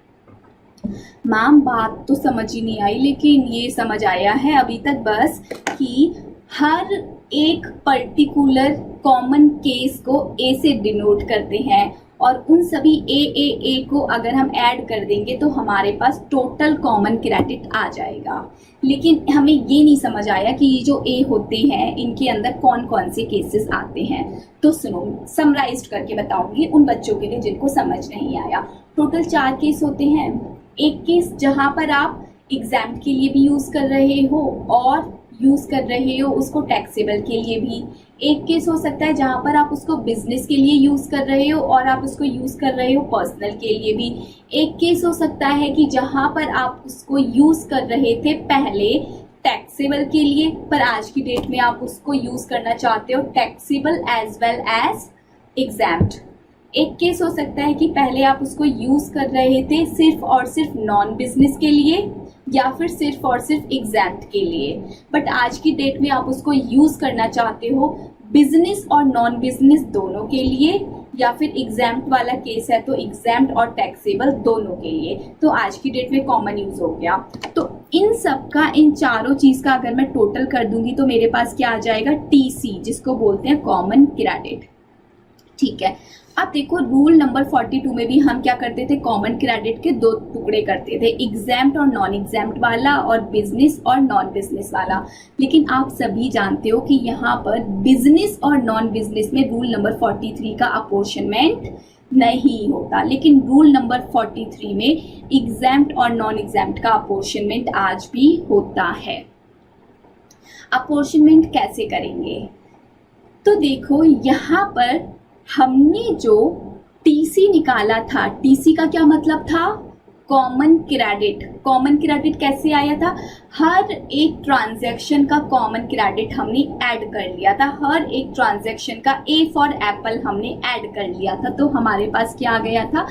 मैम बात तो समझ ही नहीं आई, लेकिन ये समझ आया है अभी तक बस कि हर एक पर्टिकुलर कॉमन केस को ए से डिनोट करते हैं और उन सभी ए को अगर हम ऐड कर देंगे तो हमारे पास टोटल कॉमन क्रेडिट आ जाएगा। लेकिन हमें ये नहीं समझ आया कि ये जो ए होते हैं इनके अंदर कौन कौन से केसेस आते हैं। तो सुनो, समराइज्ड करके बताऊंगी उन बच्चों के लिए जिनको समझ नहीं आया। टोटल 4 केस होते हैं। एक केस जहां पर आप एग्जाम के लिए भी यूज कर रहे हो और यूज कर रहे हो उसको टैक्सेबल के लिए भी। एक केस हो सकता है जहां पर आप उसको बिजनेस के लिए यूज कर रहे हो और आप उसको यूज कर रहे हो पर्सनल के लिए भी। एक केस हो सकता है कि जहां पर आप उसको यूज कर रहे थे पहले टैक्सेबल के लिए, पर आज की डेट में आप उसको यूज करना चाहते हो टैक्सेबल एज वेल एज एग्जैम्प्ट। एक केस हो सकता है कि पहले आप उसको यूज कर रहे थे सिर्फ और सिर्फ नॉन बिजनेस के लिए या फिर सिर्फ और सिर्फ एग्जैम्प्ट के लिए, बट आज की डेट में आप उसको यूज करना चाहते हो बिजनेस और नॉन बिजनेस दोनों के लिए, या फिर एग्जैम्प्ट वाला केस है तो एग्जैम्प्ट और टैक्सेबल दोनों के लिए। तो आज की डेट में कॉमन यूज हो गया। तो इन सब का, इन चारों चीज का अगर मैं टोटल कर दूंगी तो मेरे पास क्या आ जाएगा? टीसी, जिसको बोलते हैं कॉमन क्रेडिट। ठीक है, अब देखो रूल नंबर 42 में भी हम क्या करते थे? कॉमन क्रेडिट के 2 टुकड़े करते थे, एग्जैम्प्ट और नॉन एग्जैम्प्ट वाला और बिजनेस और नॉन बिजनेस वाला। लेकिन आप सभी जानते हो कि यहाँ पर बिजनेस और नॉन बिजनेस में रूल नंबर 43 का अपॉर्शनमेंट नहीं होता, लेकिन रूल नंबर 43 में एग्जैम्प्ट और नॉन एग्जैम्प्ट का अपॉर्शनमेंट आज भी होता है। अपॉर्शनमेंट कैसे करेंगे? तो देखो यहाँ पर हमने जो टीसी निकाला था, टीसी का क्या मतलब था? Common credit. कॉमन क्रेडिट कैसे आया था? हर एक ट्रांजैक्शन का कॉमन क्रेडिट हमने ऐड कर लिया था, हर एक ट्रांजैक्शन का ए फॉर एप्पल हमने ऐड कर लिया था, तो हमारे पास क्या आ गया था?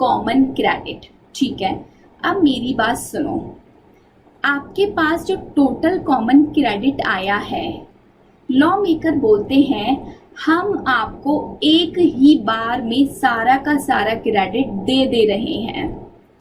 Common credit. ठीक है, अब मेरी बात सुनो, आपके पास जो टोटल कॉमन क्रेडिट आया है, लॉ मेकर बोलते हैं हम आपको एक ही बार में सारा का सारा क्रेडिट दे रहे हैं।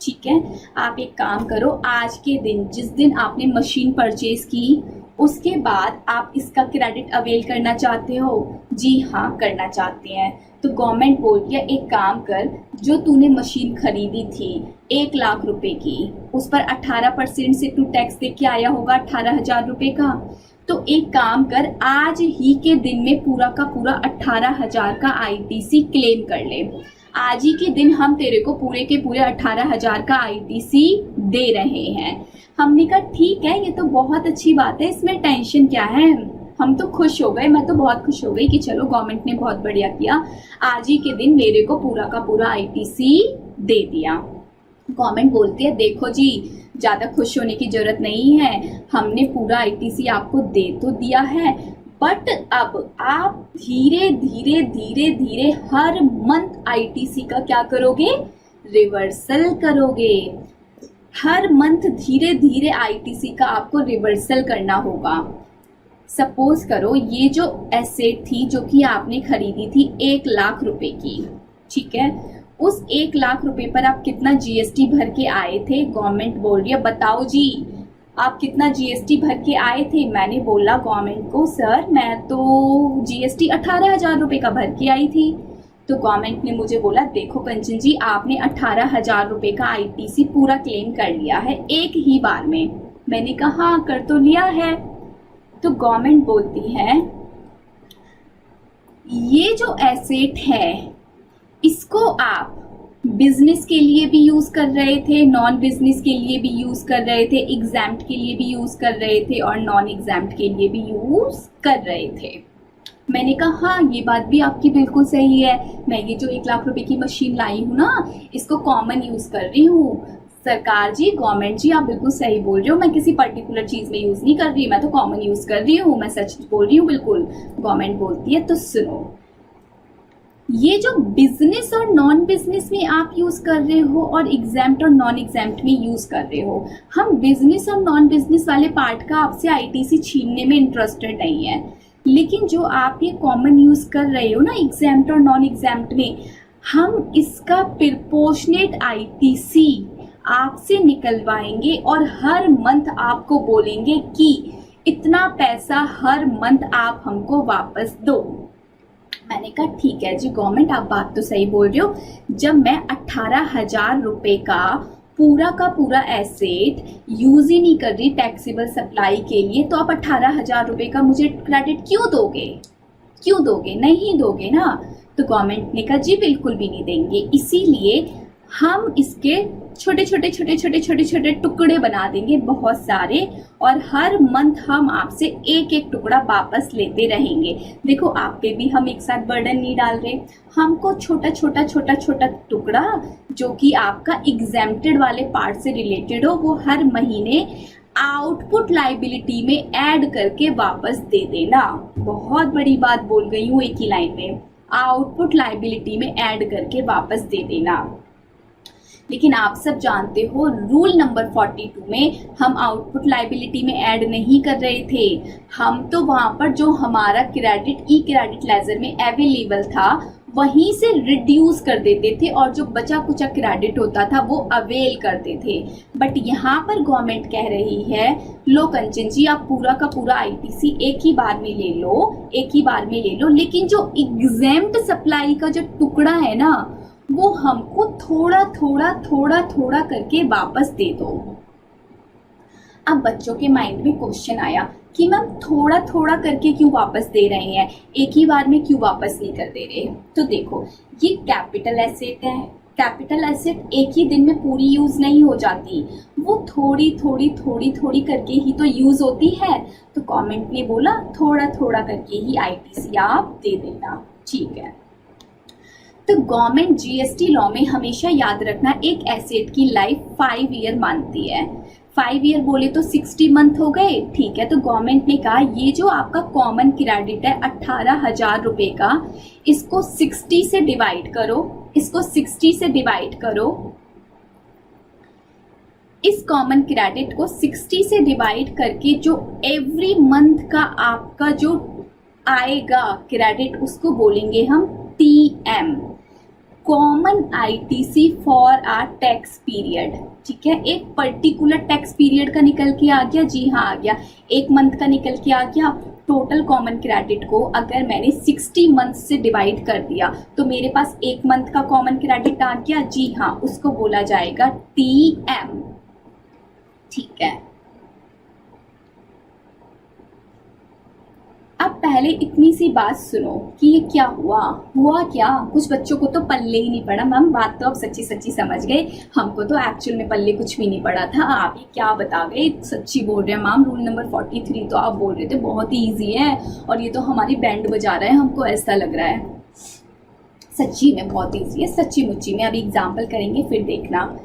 ठीक है, आप एक काम करो, आज के दिन जिस दिन आपने मशीन परचेज की उसके बाद आप इसका क्रेडिट अवेल करना चाहते हो? जी हाँ, करना चाहते हैं। तो गवर्नमेंट बोल दिया एक काम कर, जो तूने मशीन खरीदी थी 1 लाख रुपए की, उस पर 18% से तू टैक्स दे के आया होगा 18,000 रुपए का। तो एक काम कर, आज ही के दिन में पूरा का पूरा 18,000 का आईटीसी क्लेम कर ले। आज ही के दिन हम तेरे को पूरे के पूरे 18,000 का आईटीसी दे रहे हैं। हमने कहा ठीक है, ये तो बहुत अच्छी बात है, इसमें टेंशन क्या है। हम तो खुश हो गए, मैं तो बहुत खुश हो गई कि चलो गवर्नमेंट ने बहुत बढ़िया किया, आज ही के दिन मेरे को पूरा का पूरा आईटीसी दे दिया। गवर्नमेंट बोलती है देखो जी, ज्यादा खुश होने की जरूरत नहीं है, हमने पूरा आईटीसी आपको दे तो दिया है, बट अब आप धीरे धीरे धीरे धीरे हर मंथ आईटीसी का क्या करोगे, रिवर्सल करोगे। हर मंथ धीरे धीरे आईटीसी का आपको रिवर्सल करना होगा। सपोज करो ये जो एसेट थी जो कि आपने खरीदी थी 1 लाख रुपए की, ठीक है, उस 1 लाख रुपए पर आप कितना जीएसटी भर के आए थे? गवर्नमेंट बोल रही है बताओ जी आप कितना जीएसटी भर के आए थे? मैंने बोला गवर्नमेंट को सर मैं तो जीएसटी 18,000 रुपए का भर के आई थी। तो गवर्नमेंट ने मुझे बोला देखो कंचन जी आपने 18,000 रुपए का आईटीसी पूरा क्लेम कर लिया है एक ही बार में। मैंने कहा हाँ कर तो लिया है। तो गवर्नमेंट बोलती है ये जो एसेट है इसको आप बिजनेस के लिए भी यूज कर रहे थे, नॉन बिजनेस के लिए भी यूज कर रहे थे, एग्जाम्प्ट के लिए भी यूज कर रहे थे और नॉन एग्जाम्प्ट के लिए भी यूज कर रहे थे। मैंने कहा हाँ ये बात भी आपकी बिल्कुल सही है, मैं ये जो 1 लाख रुपए की मशीन लाई हूँ ना इसको कॉमन यूज कर रही हूँ। सरकार जी गवर्नमेंट जी आप बिल्कुल सही बोल रहे हो, मैं किसी पर्टिकुलर चीज में यूज नहीं कर रही, मैं तो कॉमन यूज कर रही हूँ, मैं सच बोल रही हूँ बिल्कुल। गवर्नमेंट बोलती है तो सुनो ये जो बिजनेस और नॉन बिजनेस में आप यूज कर रहे हो और एग्जाम्प्ट और नॉन एग्जाम्प्ट में यूज कर रहे हो, हम बिजनेस और नॉन बिजनेस वाले पार्ट का आपसे आईटीसी छीनने में इंटरेस्टेड नहीं है, लेकिन जो आप ये कॉमन यूज कर रहे हो ना एग्जाम्प्ट और नॉन एग्जाम्प्ट में, हम इसका प्रोपोर्शनेट आईटीसी आपसे निकलवाएंगे और हर मंथ आपको बोलेंगे कि इतना पैसा हर मंथ आप हमको वापस दो। मैंने कहा ठीक है जी गवर्नमेंट आप बात तो सही बोल रहे हो, जब मैं 18,000 रुपए का पूरा एसेट यूज ही नहीं कर रही टैक्सेबल सप्लाई के लिए तो आप 18,000 रुपए का मुझे क्रेडिट क्यों दोगे? नहीं दोगे ना। तो गवर्नमेंट ने कहा जी बिल्कुल भी नहीं देंगे, इसीलिए हम इसके छोटे छोटे टुकड़े बना देंगे बहुत सारे और हर मंथ हम आपसे एक एक टुकड़ा वापस लेते रहेंगे। देखो आप पे भी हम एक साथ बर्डन नहीं डाल रहे, हमको छोटा टुकड़ा जो कि आपका एग्जेम्प्टेड वाले पार्ट से रिलेटेड हो वो हर महीने आउटपुट लाइबिलिटी में ऐड करके वापस दे देना। बहुत बड़ी बात बोल गई हूँ एक ही लाइन में, आउटपुट लाइबिलिटी में ऐड करके वापस दे देना। लेकिन आप सब जानते हो रूल नंबर 42 में हम आउटपुट लाइबिलिटी में ऐड नहीं कर रहे थे, हम तो वहां पर जो हमारा क्रेडिट ई क्रेडिट लेजर में अवेलेबल था वहीं से रिड्यूस कर देते थे और जो बचा कुचा क्रेडिट होता था वो अवेल करते थे। बट यहाँ पर गवर्नमेंट कह रही है लो कंचन जी आप पूरा का पूरा आईटीसी एक ही बार में ले लो, लेकिन जो एग्जेम्प्ट सप्लाई का जो टुकड़ा है ना वो हमको थोड़ा करके वापस दे दो। अब बच्चों के माइंड में क्वेश्चन आया कि मैम थोड़ा करके क्यों वापस दे रहे हैं, एक ही बार में क्यों वापस नहीं कर दे रहे? तो देखो ये कैपिटल एसेट है, कैपिटल एसेट एक ही दिन में पूरी यूज नहीं हो जाती, वो थोड़ी करके ही तो यूज होती है। तो गवर्नमेंट ने बोला थोड़ा करके ही आईटीसी आप दे देना, ठीक है। तो गवर्नमेंट जीएसटी लॉ में हमेशा याद रखना एक एसेट की लाइफ 5 ईयर मानती है। 5 ईयर बोले तो 60 मंथ हो गए, ठीक है। तो गवर्नमेंट ने कहा ये जो आपका कॉमन क्रेडिट है 18,000 रुपए का, इसको 60 से डिवाइड करो, इस कॉमन क्रेडिट को 60 से डिवाइड करके जो एवरी मंथ का आपका जो आएगा क्रेडिट उसको बोलेंगे हम TM, common ITC for uh tax period, ठीक है। एक पर्टिकुलर टैक्स पीरियड का निकल के आ गया, जी हाँ आ गया, एक मंथ का निकल के आ गया। टोटल कॉमन क्रेडिट को अगर मैंने 60 मंथ से डिवाइड कर दिया तो मेरे पास एक मंथ का कॉमन क्रेडिट आ गया, जी हाँ, उसको बोला जाएगा TM, ठीक है। अब पहले इतनी सी बात सुनो कि ये क्या हुआ क्या? कुछ बच्चों को तो पल्ले ही नहीं पड़ा। मैम बात तो आप सच्ची समझ गए, हमको तो एक्चुअल में पल्ले कुछ भी नहीं पड़ा था। आप ये क्या बता गए, सच्ची बोल रहे हैं मैम, रूल नंबर 43 तो आप बोल रहे थे बहुत ही ईजी है और ये तो हमारी बैंड बजा रहा है, हमको ऐसा लग रहा है। सच्ची में बहुत ईजी है, सच्ची मुच्ची में। अभी एग्जाम्पल करेंगे फिर देखना।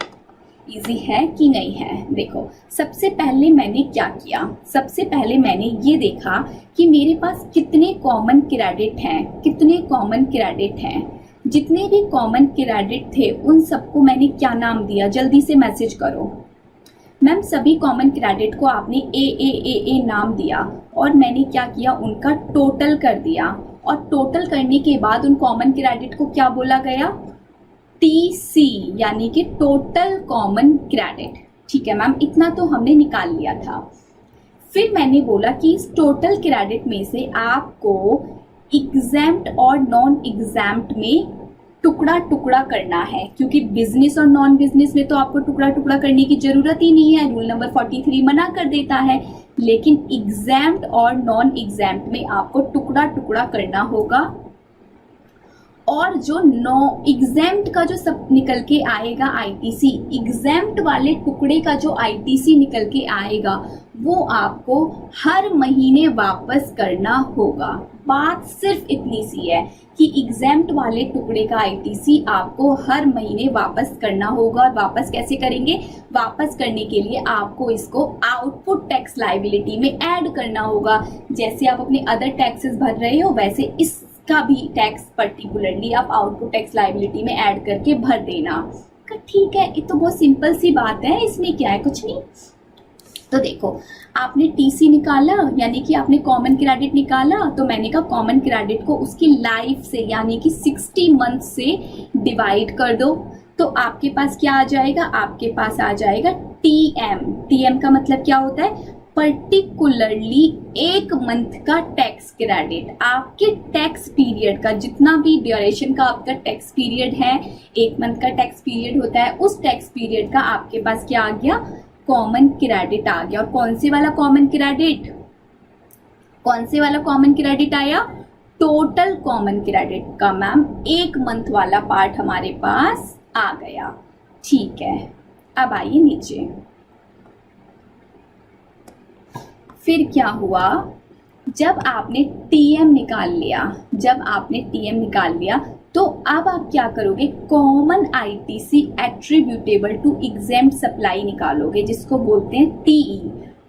इजी है कि नहीं है। देखो, सबसे पहले मैंने क्या किया, सबसे पहले मैंने ये देखा कि मेरे पास कितने कॉमन क्रेडिट हैं, कितने कॉमन क्रेडिट हैं। जितने भी कॉमन क्रेडिट थे उन सबको मैंने क्या नाम दिया, जल्दी से मैसेज करो। मैम सभी कॉमन क्रेडिट को आपने ए नाम दिया और मैंने क्या किया, उनका टोटल कर दिया और टोटल करने के बाद उन कॉमन क्रेडिट को क्या बोला गया, टीसी, यानी कि टोटल कॉमन क्रेडिट। ठीक है मैम, इतना तो हमने निकाल लिया था। फिर मैंने बोला कि इस टोटल क्रेडिट में से आपको एग्जैम्प्ट और नॉन एग्जैम्प्ट में टुकड़ा टुकड़ा करना है, क्योंकि बिजनेस और नॉन बिजनेस में तो आपको टुकड़ा टुकड़ा करने की जरूरत ही नहीं है, रूल नंबर 43 मना कर देता है। लेकिन एग्जैम्प्ट और नॉन एग्जैम्प्ट में आपको टुकड़ा टुकड़ा करना होगा। और जो नो एग्जैम्प्ट का जो सब निकल के आएगा आईटीसी, एग्जैम्प्ट वाले टुकड़े का जो आईटीसी निकल के आएगा वो आपको हर महीने वापस करना होगा। बात सिर्फ इतनी सी है कि एग्जैम्प्ट वाले टुकड़े का आईटीसी आपको हर महीने वापस करना होगा। और वापस कैसे करेंगे, वापस करने के लिए आपको इसको आउटपुट टैक्स लायबिलिटी में ऐड करना होगा। जैसे आप अपने अदर टैक्सेस भर रहे हो वैसे इसका भी टैक्स पर्टिकुलरली आप आउटपुट टैक्स लायबिलिटी में ऐड करके भर देना। ठीक है, ये तो बहुत सिंपल सी बात है, इसमें क्या है, कुछ नहीं। तो देखो, आपने टीसी निकाला यानी कि आपने कॉमन क्रेडिट निकाला, तो मैंने कहा कॉमन क्रेडिट को उसकी लाइफ से यानी कि 60 मंथ से डिवाइड कर दो। तो आपके पास क्या आ जाएगा, आपके पास आ जाएगा टीएम। टीएम का मतलब क्या होता है, पर्टिकुलरली एक मंथ का टैक्स क्रेडिट। आपके टैक्स पीरियड का जितना भी ड्यूरेशन का आपका टैक्स पीरियड है, एक मंथ का टैक्स पीरियड होता है, उस टैक्स पीरियड का आपके पास क्या आ गया, कॉमन क्रेडिट आ गया। और कौन से वाला कॉमन क्रेडिट, कौन से वाला कॉमन क्रेडिट आया, टोटल कॉमन क्रेडिट का मैम एक मंथ वाला पार्ट हमारे पास आ गया। ठीक है, अब आइए नीचे। फिर क्या हुआ, जब आपने टीएम निकाल लिया, जब आपने टीएम निकाल लिया तो अब आप क्या करोगे, common ITC attributable to exempt supply निकालोगे, जिसको बोलते हैं टीई।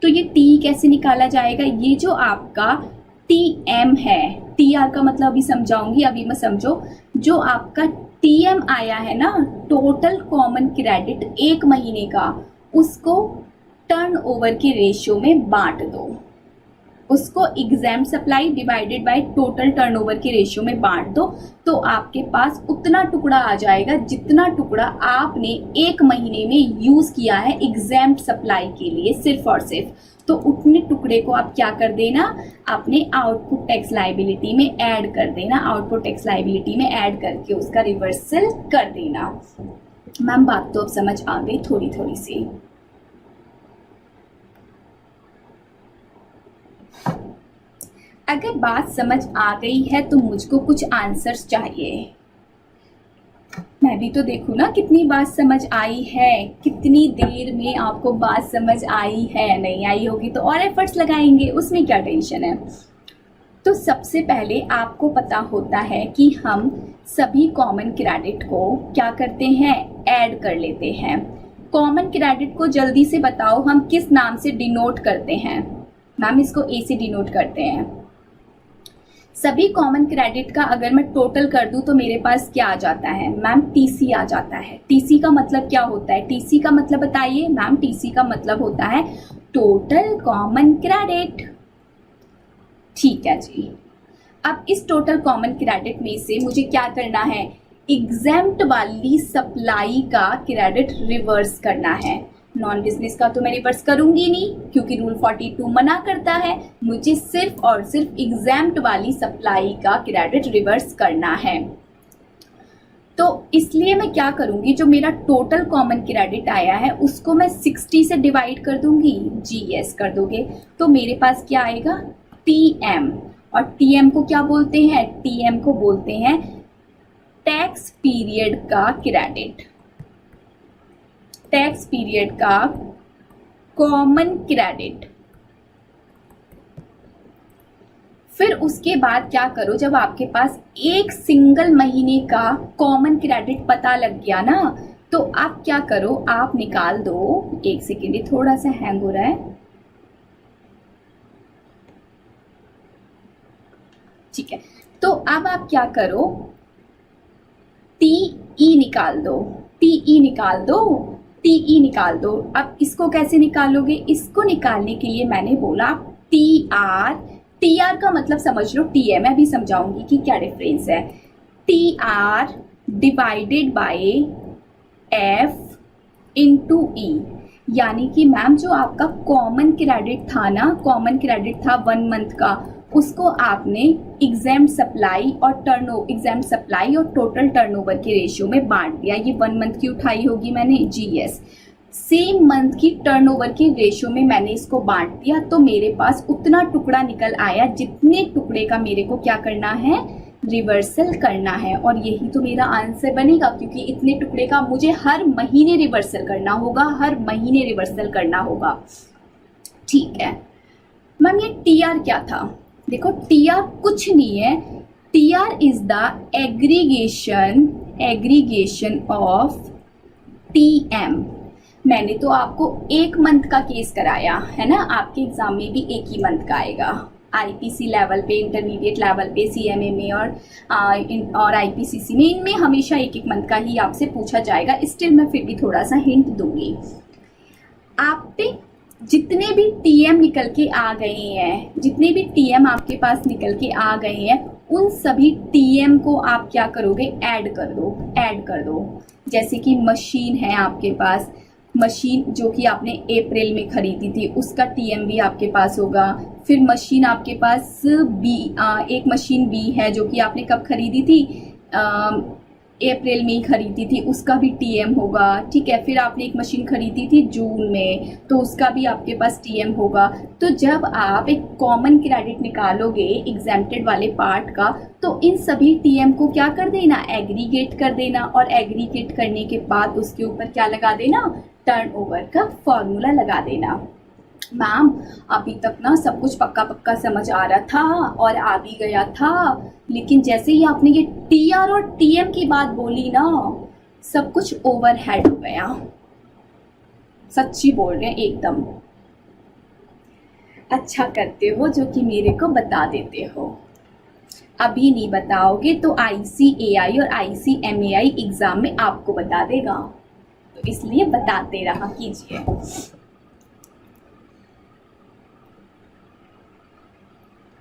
तो ये टीई कैसे निकाला जाएगा, ये जो आपका टीएम है, टीआर का मतलब अभी समझाऊंगी, अभी मैं समझो। जो आपका टीएम आया है ना, टोटल कॉमन क्रेडिट एक महीने का, उसको टर्नओवर के रेशियो में बांट दो, उसको exempt supply divided by total turnover के रेशियो में बांट दो। तो आपके पास उतना टुकड़ा आ जाएगा जितना टुकड़ा आपने एक महीने में यूज किया है एग्जैम्प्ट सप्लाई के लिए, सिर्फ और सिर्फ। तो उतने टुकड़े को आप क्या कर देना, अपने आउटपुट टैक्स लायबिलिटी में ऐड कर देना, आउटपुट टैक्स लायबिलिटी में ऐड करके उसका रिवर्सल कर देना। मैम बात तो अब समझ आ गई थोड़ी थोड़ी सी। अगर बात समझ आ गई है तो मुझको कुछ आंसर्स चाहिए। मैं भी तो देखूं ना कितनी बात समझ आई है, कितनी देर में आपको बात समझ आई है। नहीं आई होगी तो और एफर्ट्स लगाएंगे, उसमें क्या टेंशन है। तो सबसे पहले आपको पता होता है कि हम सभी कॉमन क्रेडिट को क्या करते हैं, ऐड कर लेते हैं। कॉमन क्रेडिट को जल्दी से बताओ हम किस नाम से डिनोट करते हैं। मैम इसको ए से डिनोट करते हैं। सभी कॉमन क्रेडिट का अगर मैं टोटल कर दूं तो मेरे पास क्या आ जाता है, मैम टीसी आ जाता है। टीसी का मतलब क्या होता है, टीसी का मतलब बताइए मैम। टीसी का मतलब होता है टोटल कॉमन क्रेडिट। ठीक है जी, अब इस टोटल कॉमन क्रेडिट में से मुझे क्या करना है, एग्जैम्प्ट वाली सप्लाई का क्रेडिट रिवर्स करना है। नॉन बिजनेस का तो मैं रिवर्स करूंगी नहीं क्योंकि रूल 42 मना करता है। मुझे सिर्फ और सिर्फ एग्जैम्प्ट वाली सप्लाई का क्रेडिट रिवर्स करना है। तो इसलिए मैं क्या करूंगी, जो मेरा टोटल कॉमन क्रेडिट आया है उसको मैं 60 से डिवाइड कर दूंगी। जी यस कर दोगे तो मेरे पास क्या आएगा, टीएम। और टीएम को क्या बोलते हैं, टीएम को बोलते हैं टैक्स पीरियड का क्रेडिट, टैक्स पीरियड का कॉमन क्रेडिट। फिर उसके बाद क्या करो, जब आपके पास एक सिंगल महीने का कॉमन क्रेडिट पता लग गया ना, तो आप क्या करो, आप निकाल दो, एक सेकेंड, ये थोड़ा सा हैंग हो रहा है, ठीक है। तो अब आप क्या करो, टी ई निकाल दो, टी ई निकाल दो, टी ई निकाल दो। अब इसको कैसे निकालोगे, इसको निकालने के लिए मैंने बोला टी आर, टी आर का मतलब समझ लो टी है, मैं भी समझाऊंगी कि क्या डिफरेंस है। T R divided by F into E, यानी कि मैम जो आपका कॉमन क्रेडिट था ना, कॉमन क्रेडिट था 1 मंथ का, उसको आपने एग्जाम सप्लाई और एग्जाम सप्लाई और टोटल टर्नओवर के रेशियो में बांट दिया। ये 1 मंथ की उठाई होगी मैंने, जी यस, सेम मंथ की टर्नओवर के रेशियो में मैंने इसको बांट दिया, तो मेरे पास उतना टुकड़ा निकल आया जितने टुकड़े का मेरे को क्या करना है, रिवर्सल करना है। और यही तो मेरा आंसर बनेगा, क्योंकि इतने टुकड़े का मुझे हर महीने रिवर्सल करना होगा, हर महीने रिवर्सल करना होगा, ठीक है। मैम ये टी आर क्या था, देखो टी आर कुछ नहीं है, T R is the aggregation of T M. मैंने तो आपको 1 मंथ का केस कराया है ना, आपके एग्जाम में भी 1 ही मंथ का आएगा, आईपीसी लेवल पे, इंटरमीडिएट लेवल पे, सीएमए में और आईपीसीसी में, इनमें हमेशा 1 मंथ का ही आपसे पूछा जाएगा। स्टिल मैं फिर भी थोड़ा सा हिंट दूंगी। आप पे जितने भी टीएम निकल के आ गए हैं, जितने भी टीएम आपके पास निकल के आ गए हैं, उन सभी टीएम को आप क्या करोगे, ऐड कर दो। जैसे कि मशीन है आपके पास, मशीन जो कि आपने अप्रैल में खरीदी थी, उसका टीएम भी आपके पास होगा। फिर मशीन आपके पास एक मशीन बी है जो कि आपने कब खरीदी थी, अप्रैल में ही खरीदी थी, उसका भी टीएम होगा, ठीक है। फिर आपने एक मशीन खरीदी थी जून में, तो उसका भी आपके पास टीएम होगा। तो जब आप एक कॉमन क्रेडिट निकालोगे एग्जेम्प्टेड वाले पार्ट का, तो इन सभी टीएम को क्या कर देना, एग्रीगेट कर देना, और एग्रीगेट करने के बाद उसके ऊपर क्या लगा देना, टर्नओवर का फॉर्मूला लगा देना। मैम अभी तक ना सब कुछ पक्का पक्का समझ आ रहा था और आ भी गया था, लेकिन जैसे ही आपने ये टीआर और टीएम की बात बोली ना, सब कुछ ओवरहेड हो गया। सच्ची बोल रहे हैं एकदम। अच्छा करते हो जो कि मेरे को बता देते हो, अभी नहीं बताओगे तो ICAI और ICMAI एग्जाम में आपको बता देगा, तो इसलिए बताते रहा कीजिए।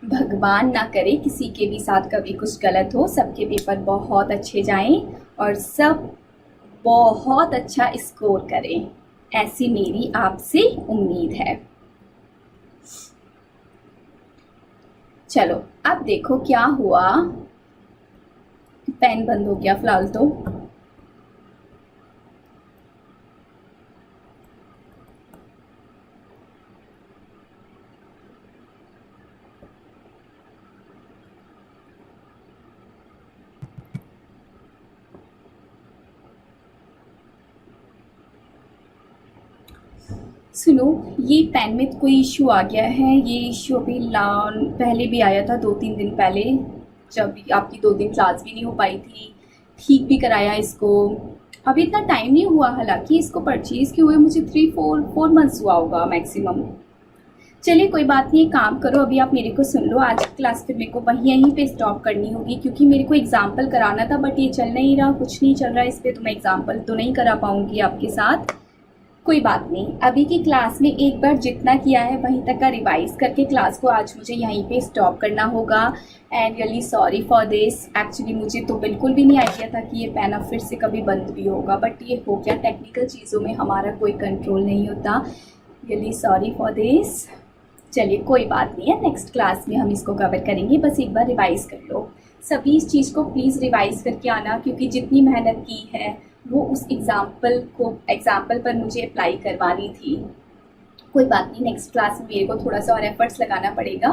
भगवान ना करे किसी के भी साथ कभी कुछ गलत हो, सबके पेपर बहुत अच्छे जाएं और सब बहुत अच्छा स्कोर करें, ऐसी मेरी आपसे उम्मीद है। चलो अब देखो क्या हुआ, पेन बंद हो गया फिलहाल तो। सुनो, ये पेन में कोई इशू आ गया है। ये इशू अभी पहले भी आया था 2-3 दिन पहले, जब आपकी 2 दिन क्लास भी नहीं हो पाई थी, ठीक भी कराया इसको। अभी इतना टाइम नहीं हुआ, हालांकि इसको परचेज़ के हुए मुझे 3-4 मंथ्स हुआ होगा मैक्सिमम। चलिए कोई बात नहीं, काम करो, अभी आप मेरे को सुन लो। आज की क्लास फिर मेरे को यहीं पे स्टॉप करनी होगी, क्योंकि मेरे को एग्जाम्पल कराना था, बट ये चल नहीं रहा, कुछ नहीं चल रहा इस पर, तो मैं एग्जाम्पल तो नहीं करा पाऊँगी आपके साथ। कोई बात नहीं, अभी की क्लास में एक बार जितना किया है वहीं तक का रिवाइज करके क्लास को आज मुझे यहीं पे स्टॉप करना होगा। And really sorry for this. Actually मुझे तो बिल्कुल भी नहीं आइडिया था कि ये पेन अब फिर से कभी बंद भी होगा, बट ये हो गया। टेक्निकल चीज़ों में हमारा कोई कंट्रोल नहीं होता। Really sorry for this. चलिए कोई बात नहीं है, नेक्स्ट क्लास में हम इसको कवर करेंगे। बस एक बार रिवाइज़ कर लो, सभी इस चीज़ को प्लीज़ रिवाइज़ करके आना, क्योंकि जितनी मेहनत की है वो उस एग्जाम्पल पर मुझे अप्लाई करवानी थी। कोई बात नहीं, नेक्स्ट क्लास में मेरे को थोड़ा सा और एफर्ट्स लगाना पड़ेगा।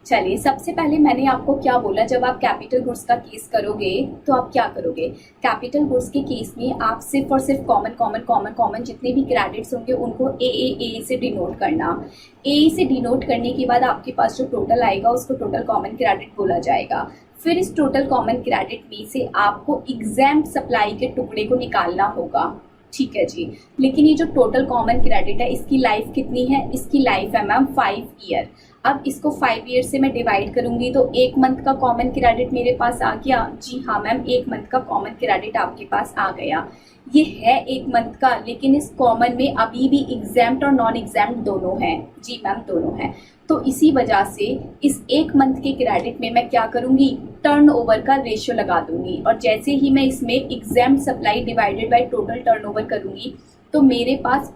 चलिए, सबसे पहले मैंने आपको क्या बोला, जब आप कैपिटल गुड्स का केस करोगे तो आप क्या करोगे, कैपिटल गुड्स के केस में आप सिर्फ और सिर्फ कॉमन जितने भी क्रेडिट्स होंगे उनको ए से डिनोट करना। ए से डिनोट करने के बाद आपके पास जो टोटल आएगा उसको टोटल कॉमन क्रेडिट बोला जाएगा। फिर इस टोटल कॉमन क्रेडिट में से आपको एग्जैम्प्ट सप्लाई के टुकड़े को निकालना होगा, ठीक है जी। लेकिन ये जो टोटल कॉमन क्रेडिट है इसकी लाइफ कितनी है, इसकी लाइफ है मैम 5 ईयर। अब इसको 5 ईयर से मैं डिवाइड करूंगी तो 1 मंथ का कॉमन क्रेडिट मेरे पास आ गया। जी हाँ मैम, 1 मंथ का कॉमन क्रेडिट आपके पास आ गया। ये है 1 मंथ का, लेकिन इस कॉमन में अभी भी एग्जैम्प्ट और नॉन एग्जैम्प्ट दोनों हैं। जी मैम, दोनों हैं। तो इसी वजह से इस 1 मंथ के क्रेडिट में मैं क्या करूंगी, टर्नओवर का रेशियो लगा दूंगी। और जैसे ही मैं इसमें exempt supply divided by total turnover करूंगी तो मेरे पास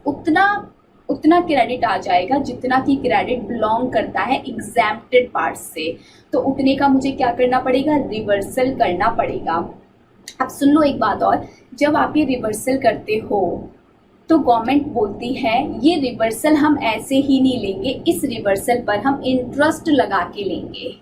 उतना क्रेडिट आ जाएगा जितना कि क्रेडिट बिलोंग करता है एग्जैम्प्टेड पार्ट से। तो उतने का मुझे क्या करना पड़ेगा, रिवर्सल करना पड़ेगा। अब सुन लो एक बात और, जब आप ये रिवर्सल करते हो तो गवर्नमेंट बोलती है ये रिवर्सल हम ऐसे ही नहीं लेंगे, इस रिवर्सल पर हम इंटरेस्ट लगा के लेंगे।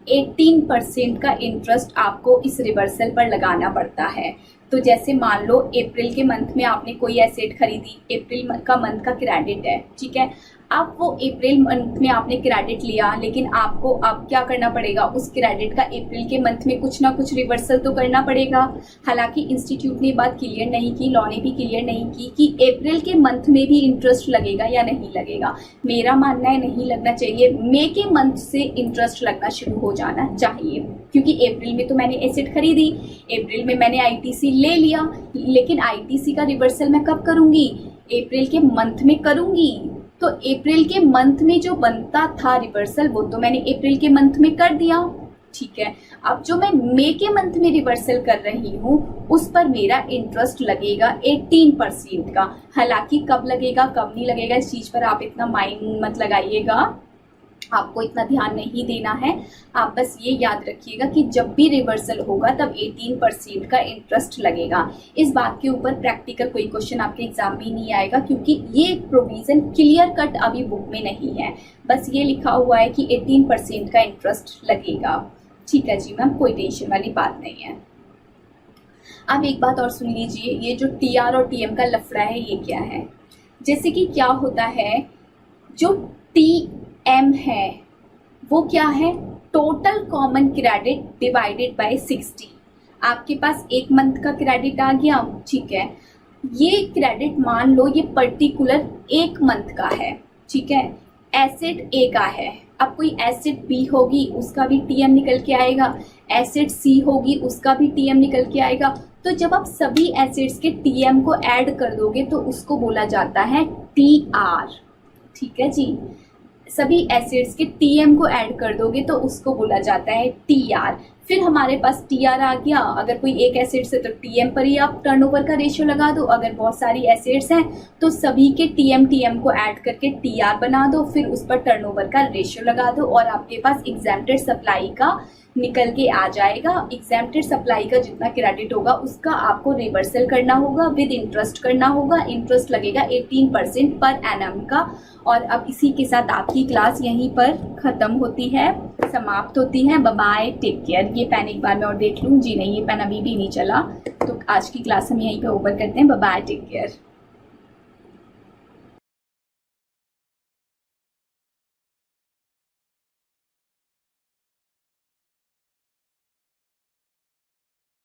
18% का इंटरेस्ट आपको इस रिवर्सल पर लगाना पड़ता है। तो जैसे मान लो अप्रैल के मंथ में आपने कोई एसेट खरीदी, अप्रैल का मंथ का क्रेडिट है, ठीक है। अब वो अप्रैल मंथ में आपने क्रेडिट लिया, लेकिन आपको अब क्या करना पड़ेगा, उस क्रेडिट का अप्रैल के मंथ में कुछ ना कुछ रिवर्सल तो करना पड़ेगा। हालांकि इंस्टीट्यूट ने बात क्लियर नहीं की, लॉ ने भी क्लियर नहीं की कि अप्रैल के मंथ में भी इंटरेस्ट लगेगा या नहीं लगेगा। मेरा मानना है नहीं लगना चाहिए, मई के मंथ से इंटरेस्ट लगना शुरू हो जाना चाहिए, क्योंकि अप्रैल में तो मैंने एसेट खरीदी, अप्रैल में मैंने आईटीसी ले लिया, लेकिन आईटीसी का रिवर्सल मैं कब करूंगी, अप्रैल के मंथ में करूंगी। तो अप्रैल के मंथ में जो बनता था रिवर्सल वो तो मैंने अप्रैल के मंथ में कर दिया, ठीक है। अब जो मैं मई के मंथ में रिवर्सल कर रही हूँ उस पर मेरा इंटरेस्ट लगेगा 18% का। हालांकि कब लगेगा कब नहीं लगेगा इस चीज पर आप इतना माइंड मत लगाइएगा, आपको इतना ध्यान नहीं देना है। आप बस ये याद रखिएगा कि जब भी रिवर्सल होगा तब 18% का इंटरेस्ट लगेगा। इस बात के ऊपर प्रैक्टिकल कोई क्वेश्चन आपके एग्जाम में नहीं आएगा, क्योंकि ये प्रोविजन क्लियर कट अभी बुक में नहीं है। बस ये लिखा हुआ है कि 18% का इंटरेस्ट लगेगा, ठीक है जी मैम, कोई टेंशन वाली बात नहीं है। अब एक बात और सुन लीजिए, ये जो टीआर और टीएम का लफड़ा है ये क्या है। जैसे कि क्या होता है, जो टीएम है वो क्या है, total common credit divided by 60। आपके पास 1 मंथ का क्रेडिट आ गया, ठीक है। ये क्रेडिट मान लो ये पर्टिकुलर 1 मंथ का है, ठीक है। एसेट ए का है, अब कोई एसेट बी होगी उसका भी टीएम निकल के आएगा, एसेट सी होगी उसका भी टीएम निकल के आएगा। तो जब आप सभी एसेट्स के टीएम को ऐड कर दोगे तो उसको बोला जाता है टीआर, ठीक है जी। सभी एसेट्स के टीएम को ऐड कर दोगे तो उसको बोला जाता है टीआर। फिर हमारे पास टीआर आ गया, अगर कोई एक एसेट्स है तो टीएम पर ही आप टर्नओवर का रेशियो लगा दो, अगर बहुत सारी एसेट्स हैं तो सभी के टीएम को ऐड करके टीआर बना दो, फिर उस पर टर्नओवर का रेशियो लगा दो और आपके पास एग्जैम्प्टेड सप्लाई का निकल के आ जाएगा। एग्जैम्प्टेड सप्लाई का जितना क्रेडिट होगा उसका आपको रिवर्सल करना होगा, विद इंटरेस्ट करना होगा। इंटरेस्ट लगेगा 18% पर एनम का। और अब इसी के साथ आपकी क्लास यहीं पर खत्म होती है, समाप्त होती है। Bye bye, take care. ये पेन एक बार मैं और देख लूँ, जी नहीं ये पेन अभी भी नहीं चला, तो आज की क्लास हम यहीं पे ओवर करते हैं। Bye bye, take care.